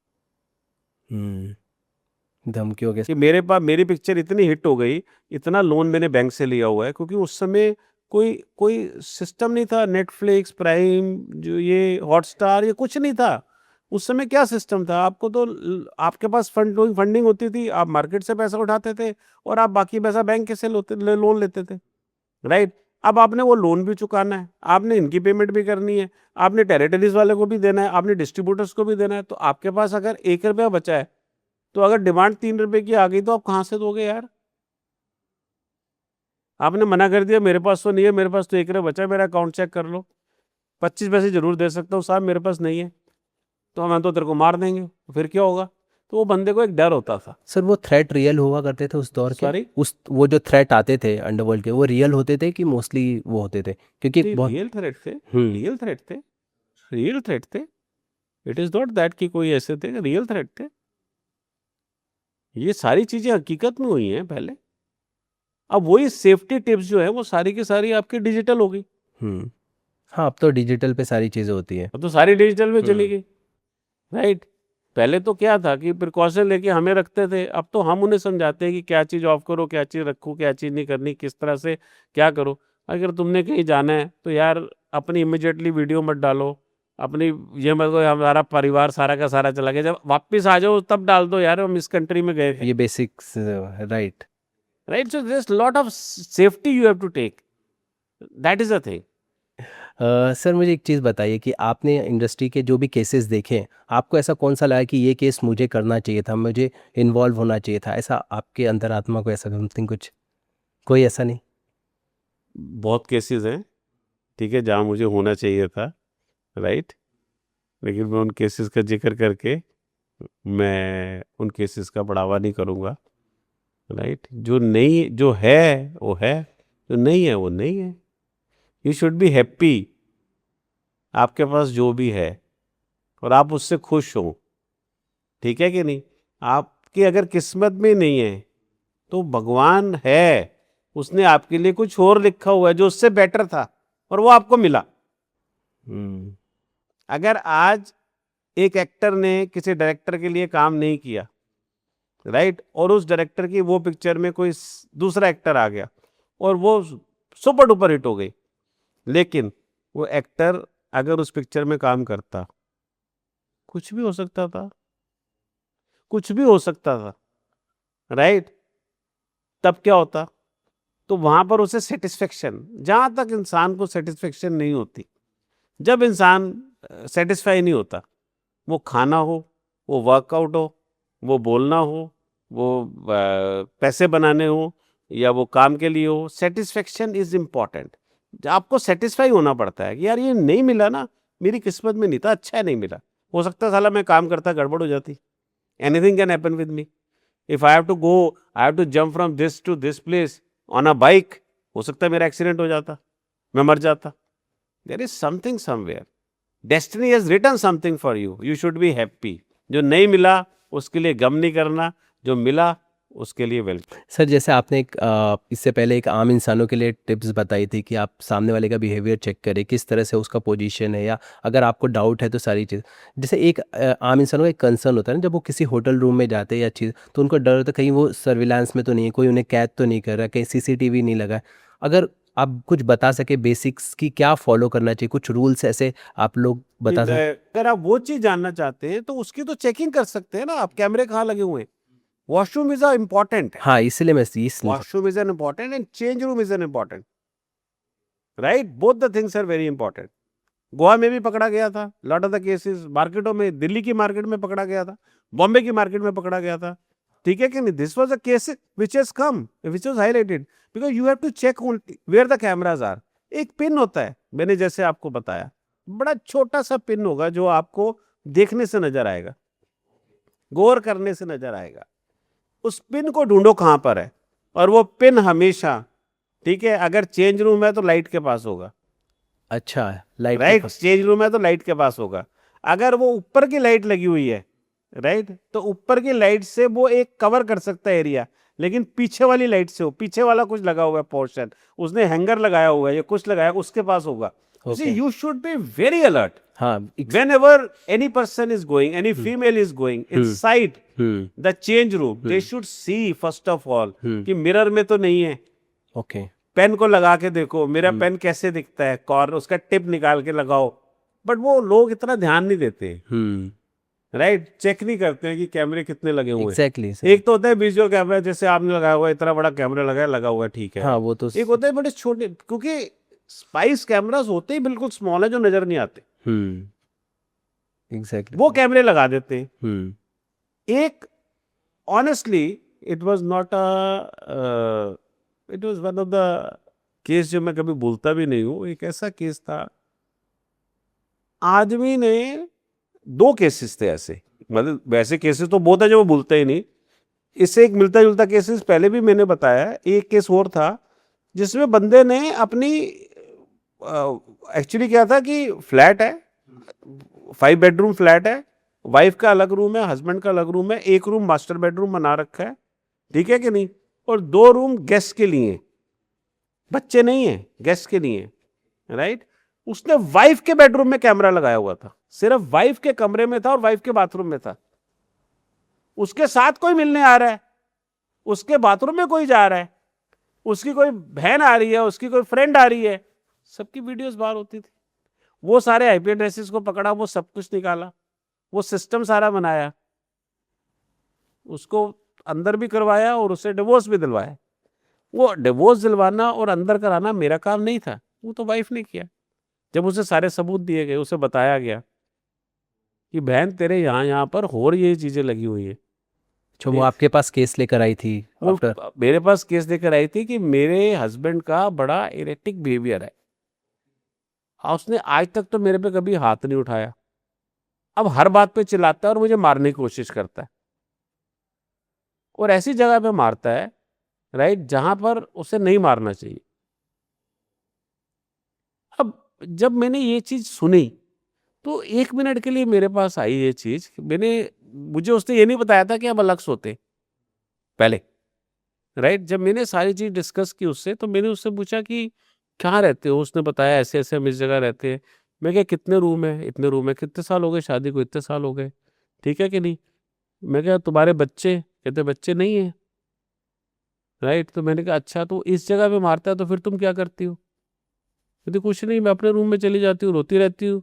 धमकियों के कि मेरे पास मेरी पिक्चर इतनी हिट हो गई, इतना लोन मैंने बैंक से लिया हुआ है, क्योंकि उस समय कोई कोई सिस्टम नहीं था, नेटफ्लिक्स, प्राइम, जो ये हॉटस्टार, ये कुछ नहीं था। उस समय क्या सिस्टम था, आपको तो आपके पास फंडिंग होती थी, आप मार्केट से पैसा उठाते थे, और आप बाकी पैसा बैंक से लोन लेते थे, राइट? अब आपने वो लोन भी चुकाना है, आपने इनकी पेमेंट भी करनी है, आपने टेरिटरीज वाले को भी देना है, आपने डिस्ट्रीब्यूटर्स को भी देना है। तो आपके पास अगर 1 रुपया बचा है, तो अगर डिमांड 3 रुपए की आ गई, तो आप कहाँ से दोगे यार? आपने मना कर दिया, मेरे पास तो नहीं है, मेरे पास तो 1 रुपया बचा है, मेरा अकाउंट चेक कर लो, 25 पैसे जरूर दे सकता हूँ साहब, मेरे पास नहीं है, तो हम तो तेरे को मार देंगे, फिर क्या होगा? तो वो बंदे को एक डर होता था। सर वो थ्रेट रियल हुआ करते थे उस दौर के? सॉरी, उस वो जो थ्रेट आते थे अंडरवर्ल्ड के, वो रियल होते थे कि मोस्टली वो होते थे? क्योंकि बहुत रियल थ्रेट थे, रियल थ्रेट थे, रियल थ्रेट थे। इट इज नॉट दैट कि कोई ऐसे थे, रियल थ्रेट थे। ये सारी चीजें हकीकत में हुई हैं पहले। अब वही सेफ्टी टिप्स जो है, वो सारी की सारी आपकी डिजिटल हो गई। हाँ, अब तो डिजिटल पे सारी चीज़ें होती है। अब तो सारी डिजिटल में चली गई, राइट? पहले तो क्या था कि प्रिकॉशन लेके हमें रखते थे, अब तो हम उन्हें समझाते हैं कि क्या चीज़ ऑफ करो, क्या चीज़ रखो, क्या चीज़ नहीं करनी, किस तरह से क्या करो। अगर तुमने कहीं जाना है तो यार अपनी इमिडिएटली वीडियो मत डालो, अपनी ये मत को हमारा परिवार सारा का सारा चला गया, जब वापस आ जाओ तब डाल दो यार हम इस कंट्री में गए थे। ये basics, right? Right, so there is lot of safety you have to take, that is a thing. Sir मुझे एक चीज़ बताइए कि आपने इंडस्ट्री के जो भी केसेस देखे हैं, आपको ऐसा कौन सा लगा कि ये केस मुझे करना चाहिए था, मुझे इन्वॉल्व होना चाहिए था, ऐसा आपके अंतरात्मा को ऐसा समथिंग कुछ, कोई ऐसा नहीं? बहुत केसेस हैं, ठीक है, जहाँ मुझे होना चाहिए था, राइट, लेकिन मैं उन केसेस का जिक्र करके मैं उन केसेस का बढ़ावा नहीं करूँगा, राइट? जो नहीं, जो है वो है, जो नहीं है वो नहीं है। यू शुड बी हैप्पी, आपके पास जो भी है और आप उससे खुश हो, ठीक है कि नहीं? आपकी अगर किस्मत में नहीं है तो भगवान है, उसने आपके लिए कुछ और लिखा हुआ है जो उससे बेटर था और वो आपको मिला। अगर आज एक एक्टर ने किसी डायरेक्टर के लिए काम नहीं किया, राइट, और उस डायरेक्टर की वो पिक्चर में कोई दूसरा एक्टर आ गया और वो सुपर डुपर हिट हो गई, लेकिन वो एक्टर अगर उस पिक्चर में काम करता, कुछ भी हो सकता था, कुछ भी हो सकता था, राइट? तब क्या होता? तो वहां पर उसे सेटिस्फेक्शन, जहां तक इंसान को सेटिस्फेक्शन नहीं होती, जब इंसान सेटिस्फाई नहीं होता, वो खाना हो, वो वर्कआउट हो, वो बोलना हो, वो पैसे बनाने हो, या वो काम के लिए हो, सेटिस्फेक्शन इज इम्पॉर्टेंट। आपको सेटिस्फाई होना पड़ता है कि यार ये नहीं मिला ना, मेरी किस्मत में नहीं था, अच्छा है नहीं मिला, हो सकता है साला मैं काम करता गड़बड़ हो जाती, anything can happen with me. If I have to go, I have to jump from this to this place on a bike, हो सकता है मेरा एक्सीडेंट हो जाता, मैं मर जाता। There is something somewhere, destiny has written something for you, you should be happy. जो नहीं मिला उसके लिए गम नहीं करना, जो मिला उसके लिए वेलकम। सर जैसे आपने एक इससे पहले एक आम इंसानों के लिए टिप्स बताई थी कि आप सामने वाले का बिहेवियर चेक करें, किस तरह से उसका पोजीशन है, या अगर आपको डाउट है तो सारी चीज़। जैसे एक आम इंसानों का एक कंसर्न होता है ना, जब वो किसी होटल रूम में जाते हैं या चीज़, तो उनको डर होता है कहीं वो सर्विलांस में तो नहीं है, कोई उन्हें कैद तो नहीं कर रहा, कहीं सीसीटीवी नहीं लगा है। अगर आप कुछ बता सके बेसिक्स की क्या फॉलो करना चाहिए, कुछ रूल्स ऐसे आप लोग बता सकते? अगर आप वो चीज जानना चाहते हैं तो उसकी तो चेकिंग कर सकते हैं ना आप, कैमरे कहाँ लगे हुए हैं। वॉशरूम इज इम्पोर्टेंट, हाँ, इसलिए मैं इस washroom is an important and change room is an important, right, both the things are very important. Goa में भी पकड़ा गया था, लॉट ऑफ द केसेस, मार्केटों में, दिल्ली की मार्केट में पकड़ा गया था, बॉम्बे की मार्केट में पकड़ा गया था, ठीक है कि नहीं? This was a case which has come, which was highlighted, because you have to check where the cameras are. एक पिन होता है, मैंने जैसे आपको बताया, बड़ा छोटा सा पिन होगा जो आपको देखने से नजर आएगा, गौर करने से नजर आएगा। उस पिन को ढूंढो कहां पर है, और वो पिन हमेशा, ठीक है, अगर चेंज रूम है तो लाइट के पास होगा। अच्छा, लाइट के राइट, पास। चेंज रूम है तो लाइट के पास होगा। अगर वो ऊपर की लाइट लगी हुई है, राइट, तो ऊपर की लाइट से वो एक कवर कर सकता है एरिया, लेकिन पीछे वाली लाइट से हो, पीछे वाला कुछ लगा हुआ है पोर्शन, उसने हैंगर लगाया हुआ है या कुछ लगाया, उसके पास होगा। You should be very alert. हाँ, whenever any person is going, any female is going inside the change room, they should see first of all कि मिरर में तो नहीं है। ओके। पेन को लगा के देखो, मेरा पेन कैसे दिखता है, कॉर्नर उसका टिप निकाल के लगाओ। बट वो लोग इतना ध्यान नहीं देते, राइट, चेक नहीं करते हैं कि कैमरे कितने लगे हुए हैं। एग्जैक्टली। एक तो होता है विजुअल कैमरा, जैसे आपने लगाया हुआ है, इतना बड़ा कैमरा लगा हुआ है, ठीक है। हाँ, वो तो एक होता है बड़े छोटे, क्योंकि स्पाइस कैमरास होते ही बिल्कुल स्मॉल है, जो नजर नहीं आते, एग्जैक्टली, वो कैमरे लगा देते हैं। एक honestly it was not it was one of the case जो मैं कभी भूलता भी नहीं हूँ। एक ऐसा केस था, आदमी ने, 2 केसेस थे ऐसे, मतलब वैसे केसेस तो बहुत है जो वो भूलते ही नहीं, इससे एक मिलता जुलता केसेस पहले भी मैंने बताया। एक केस और था जिसमें बंदे ने अपनी, एक्चुअली क्या था कि फ्लैट है, 5 बेडरूम फ्लैट है, वाइफ का अलग रूम है, हस्बैंड का अलग रूम है, एक रूम मास्टर बेडरूम बना रखा है, ठीक है कि नहीं, और 2 रूम गेस्ट के लिए, बच्चे नहीं है, गेस्ट के लिए, राइट। उसने वाइफ के बेडरूम में कैमरा लगाया हुआ था, सिर्फ वाइफ के कमरे में था और वाइफ के बाथरूम में था। उसके साथ कोई मिलने आ रहा है, उसके बाथरूम में कोई जा रहा है, उसकी कोई बहन आ रही है, उसकी कोई फ्रेंड आ रही है, सबकी वीडियोस बाहर होती थी। वो सारे आईपी एड्रेसेस को पकड़ा, वो सब कुछ निकाला, वो सिस्टम सारा बनाया, उसको अंदर भी करवाया और उससे डिवोर्स भी दिलवाया। वो डिवोर्स दिलवाना और अंदर कराना मेरा काम नहीं था, वो तो वाइफ ने किया। जब उसे सारे सबूत दिए गए, उसे बताया गया कि बहन तेरे यहाँ पर और ये चीजें लगी हुई है। जो वो आपके पास केस लेकर आई थी, वो मेरे पास केस लेकर आई थी कि मेरे हस्बैंड का बड़ा इरेटिक बिहेवियर है, उसने आज तक तो मेरे पे कभी हाथ नहीं उठाया, अब हर बात पे चिल्लाता है और मुझे मारने की कोशिश करता है, और ऐसी जगह पे मारता है, राइट, जहां पर उसे नहीं मारना चाहिए। अब जब मैंने ये चीज सुनी तो 1 मिनट के लिए मेरे पास आई ये चीज, मुझे उसने ये नहीं बताया था कि अब अलग सोते पहले, राइट। जब मैंने सारी चीज डिस्कस की उससे, तो मैंने उससे पूछा कि कहाँ रहते हो, उसने बताया ऐसे ऐसे हम इस जगह रहते हैं। मैं क्या, कितने रूम है, इतने रूम है, कितने साल हो गए शादी को, इतने साल हो गए, ठीक है कि नहीं। मैं क्या, तुम्हारे बच्चे, कहते बच्चे नहीं है, राइट। तो मैंने कहा अच्छा, तो इस जगह पे मारता है तो फिर तुम क्या करती हो। कहते कुछ नहीं, मैं अपने रूम में चली जाती हूँ, रोती रहती हूँ,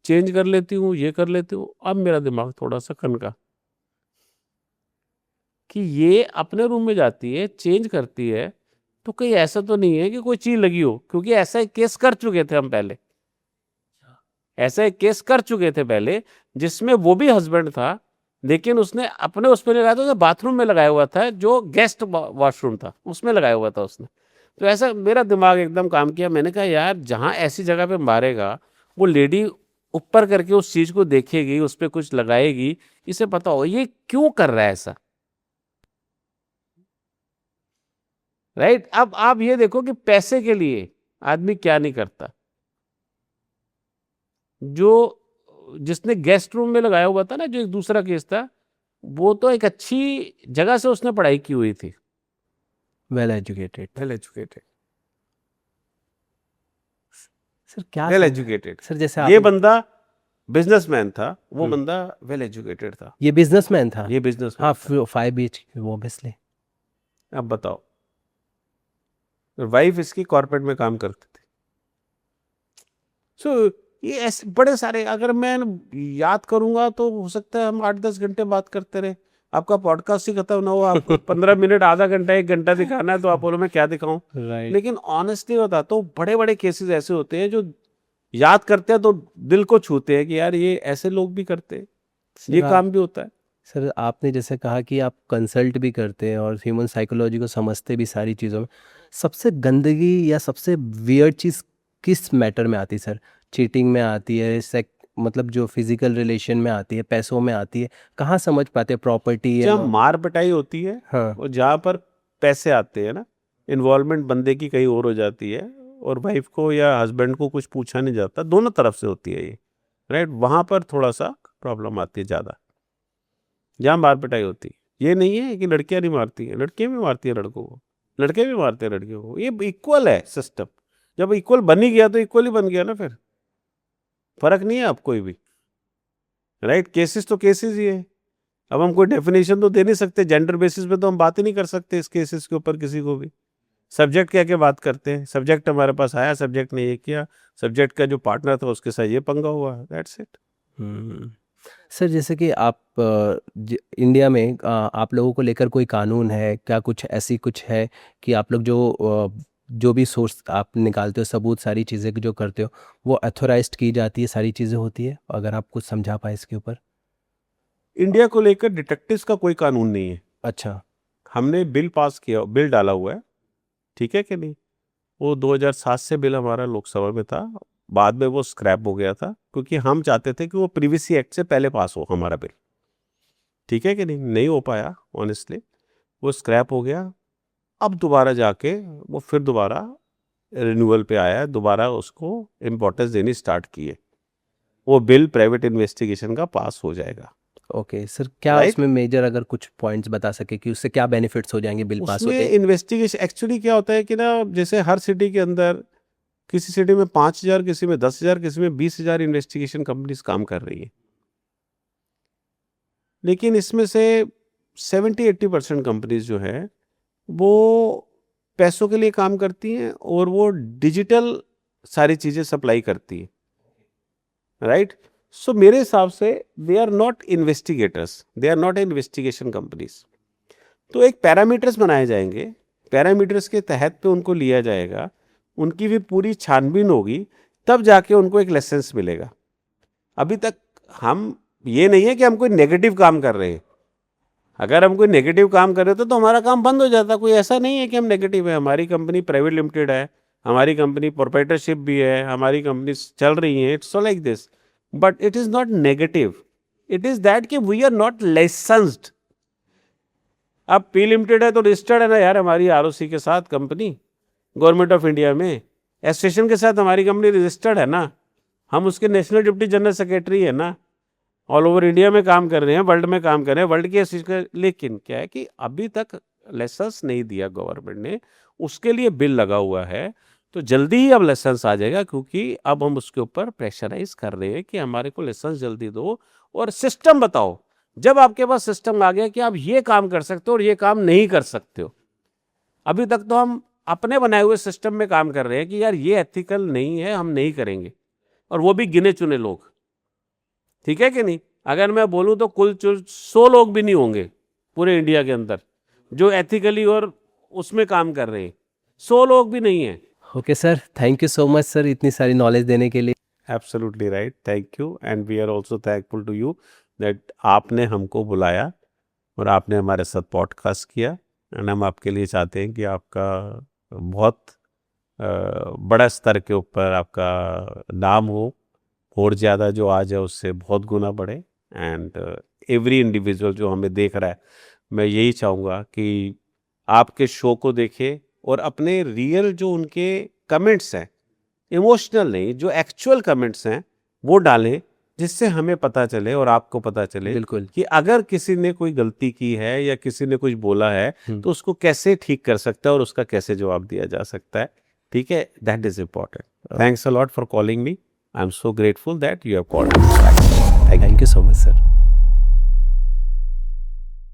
चेंज कर लेती हूँ, ये कर लेती हूँ। अब मेरा दिमाग थोड़ा सा खनका कि ये अपने रूम में जाती है, चेंज करती है, तो कहीं ऐसा तो नहीं है कि कोई चीज लगी हो, क्योंकि ऐसा एक केस कर चुके थे हम पहले, ऐसा एक केस कर चुके थे पहले, जिसमें वो भी हस्बैंड था, लेकिन उसने अपने उस पर लगाया था, बाथरूम में लगाया हुआ था, जो गेस्ट वॉशरूम था उसमें लगाया हुआ था उसने। तो ऐसा मेरा दिमाग एकदम काम किया। मैंने कहा यार, जहां ऐसी जगह पे मारेगा, वो लेडी ऊपर करके उस चीज को देखेगी, उस पर कुछ लगाएगी, इसे पता होगा ये क्यों कर रहा है ऐसा, राइट। अब आप ये देखो कि पैसे के लिए आदमी क्या नहीं करता। जो जिसने गेस्ट रूम में लगाया हुआ था ना, जो एक दूसरा केस था, वो तो एक अच्छी जगह से उसने पढ़ाई की हुई थी, वेल एजुकेटेड। सर क्या वेल एजुकेटेड। सर, जैसे ये बंदा बिजनेसमैन था, वो बंदा वेल एजुकेटेड था। ये बिजनेसमैन था, ये बिजनेस, हाँ, 5 BHK वो ऑब्वियसली। अब बताओ, वाइफ इसकी कॉर्पोरेट में काम करती थी। सो ये ऐसे बड़े सारे, अगर मैं याद करूंगा तो हो सकता है हम 8-10 घंटे बात करते रहे, आपका पॉडकास्ट ही खत्म ना हो। आपको 15 मिनट, आधा घंटा, 1 घंटा दिखाना है तो आप बोलो मैं क्या दिखाऊं, राइट। लेकिन ऑनेस्टली बताता हूँ, बड़े बड़े केसेस ऐसे होते हैं जो याद करते हैं तो दिल को छूते हैं कि यार ये ऐसे लोग भी करते हैं, ये काम भी होता है। सर, आपने जैसे कहा कि आप कंसल्ट भी करते हैं और ह्यूमन साइकोलॉजी को समझते भी सारी चीज़ों में, सबसे गंदगी या सबसे वियर्ड चीज़ किस मैटर में आती है सर? चीटिंग में आती है, मतलब जो फिजिकल रिलेशन में आती है, पैसों में आती है, कहाँ समझ पाते हैं प्रॉपर्टी? जहाँ मार पिटाई होती है, हाँ, और जहाँ पर पैसे आते हैं ना, इन्वॉल्वमेंट बंदे की कहीं और हो जाती है, और वाइफ को या हस्बैंड को कुछ पूछा नहीं जाता, दोनों तरफ से होती है ये, राइट। वहाँ पर थोड़ा सा प्रॉब्लम आती है ज़्यादा, जहाँ मार पिटाई होती है। ये नहीं है कि लड़कियाँ नहीं मारती हैं, लड़कियाँ भी मारती हैं लड़कों को, लड़के भी मारते हैं लड़कियों को, ये इक्वल है सिस्टम। जब इक्वल बन ही गया तो इक्वल ही बन गया ना, फिर फर्क नहीं है अब कोई भी, राइट। केसेस तो केसेस ही है। अब हम कोई डेफिनेशन तो दे नहीं सकते, जेंडर बेसिस पे तो हम बात ही नहीं कर सकते इस केसेस के ऊपर किसी को भी। सब्जेक्ट कह के बात करते हैं, सब्जेक्ट हमारे पास आया, सब्जेक्ट ने ये किया, सब्जेक्ट का जो पार्टनर था उसके साथ ये पंगा हुआ, दैट्स इट। सर जैसे कि आप इंडिया में आप लोगों को लेकर कोई कानून है क्या, कुछ ऐसी कुछ है कि आप लोग जो भी सोर्स आप निकालते हो, सबूत, सारी चीज़ें जो करते हो वो अथोराइज्ड की जाती है, सारी चीज़ें होती है? अगर आप कुछ समझा पाए इसके ऊपर। इंडिया को लेकर डिटेक्टिव्स का कोई कानून नहीं है। अच्छा। हमने बिल पास किया, बिल डाला हुआ है, ठीक है कि नहीं। वो 2007 से बिल हमारा लोकसभा में था, बाद में वो स्क्रैप हो गया था, क्योंकि हम चाहते थे कि वो प्रीवियसी एक्ट से पहले पास हो हमारा बिल, ठीक है कि नहीं। नहीं हो पाया ऑनेस्टली, वो स्क्रैप हो गया। अब दोबारा जाके वो फिर दोबारा रिन्यूअल पे आया है, दोबारा उसको इम्पोर्टेंस देनी स्टार्ट की है। वो बिल प्राइवेट इन्वेस्टिगेशन का पास हो जाएगा। ओके सर, क्या Right? उसमें मेजर अगर कुछ पॉइंट्स बता सके कि उससे क्या बेनिफिट्स हो जाएंगे बिल पास उसमें होते? इन्वेस्टिगेशन एक्चुअली क्या होता है कि ना, जैसे हर सिटी के अंदर, किसी सिटी में 5,000, किसी में 10,000, किसी में 20,000 इन्वेस्टिगेशन कंपनीज काम कर रही है, लेकिन इसमें से 70-80% कंपनीज जो है वो पैसों के लिए काम करती हैं, और वो डिजिटल सारी चीज़ें सप्लाई करती हैं, राइट। सो मेरे हिसाब से they are not investigators, they are not investigation companies. तो एक पैरामीटर्स बनाए जाएंगे, पैरामीटर्स के तहत पे उनको लिया जाएगा, उनकी भी पूरी छानबीन होगी, तब जाके उनको एक लाइसेंस मिलेगा। अभी तक हम, ये नहीं है कि हम कोई नेगेटिव काम कर रहे हैं। अगर हम कोई नेगेटिव काम कर रहे थे तो हमारा काम बंद हो जाता। कोई ऐसा नहीं है कि हम नेगेटिव है। हमारी कंपनी प्राइवेट लिमिटेड है, हमारी कंपनी प्रोप्राइटरशिप भी है, हमारी कंपनी चल रही है, it's like this, but it is not negative. It is that कि वी आर नॉट लाइसेंस्ड। अब पी लिमिटेड है तो रजिस्टर्ड है ना यार हमारी आरओसी के साथ कंपनी, गवर्नमेंट ऑफ इंडिया में। एसोसिएशन के साथ हमारी कंपनी रजिस्टर्ड है ना, हम उसके नेशनल डिप्टी जनरल सेक्रेटरी है ना, ऑल ओवर इंडिया में काम कर रहे हैं, वर्ल्ड में काम कर रहे हैं, वर्ल्ड के। लेकिन क्या है कि अभी तक लाइसेंस नहीं दिया गवर्नमेंट ने, उसके लिए बिल लगा हुआ है। तो जल्दी ही अब लाइसेंस आ जाएगा, क्योंकि अब हम उसके ऊपर प्रेशराइज कर रहे हैं कि हमारे को लाइसेंस जल्दी दो, और सिस्टम बताओ। जब आपके पास सिस्टम आ गया कि आप ये काम कर सकते हो और ये काम नहीं कर सकते हो। अभी तक तो हम अपने बनाए हुए सिस्टम में काम कर रहे हैं कि यार ये एथिकल नहीं है, हम नहीं करेंगे, और वो भी गिने चुने लोग, ठीक है कि नहीं। अगर मैं बोलूं तो कुल 100 लोग भी नहीं होंगे पूरे इंडिया के अंदर जो एथिकली और उसमें काम कर रहे हैं, 100 लोग भी नहीं है। Okay sir, thank you so much sir इतनी सारी नॉलेज देने के लिए। Absolutely right, thank you, and we are also thankful to you that आपने हमको बुलाया और आपने हमारे साथ पॉडकास्ट किया। एंड हम आपके लिए चाहते हैं कि आपका बहुत बड़ा स्तर के ऊपर आपका नाम हो, और ज़्यादा जो आज है उससे बहुत गुना बढ़े। एंड एवरी इंडिविजुअल जो हमें देख रहा है, मैं यही चाहूँगा कि आपके शो को देखे और अपने रियल जो उनके कमेंट्स हैं, इमोशनल नहीं, जो एक्चुअल कमेंट्स हैं वो डालें, जिससे हमें पता चले और आपको पता चले बिल्कुल कि अगर किसी ने कोई गलती की है या किसी ने कुछ बोला है तो उसको कैसे ठीक कर सकता है और उसका कैसे जवाब दिया जा सकता है, ठीक है। That is important. Thanks a lot for calling me. I am so grateful that you have called me. Thank you so much sir.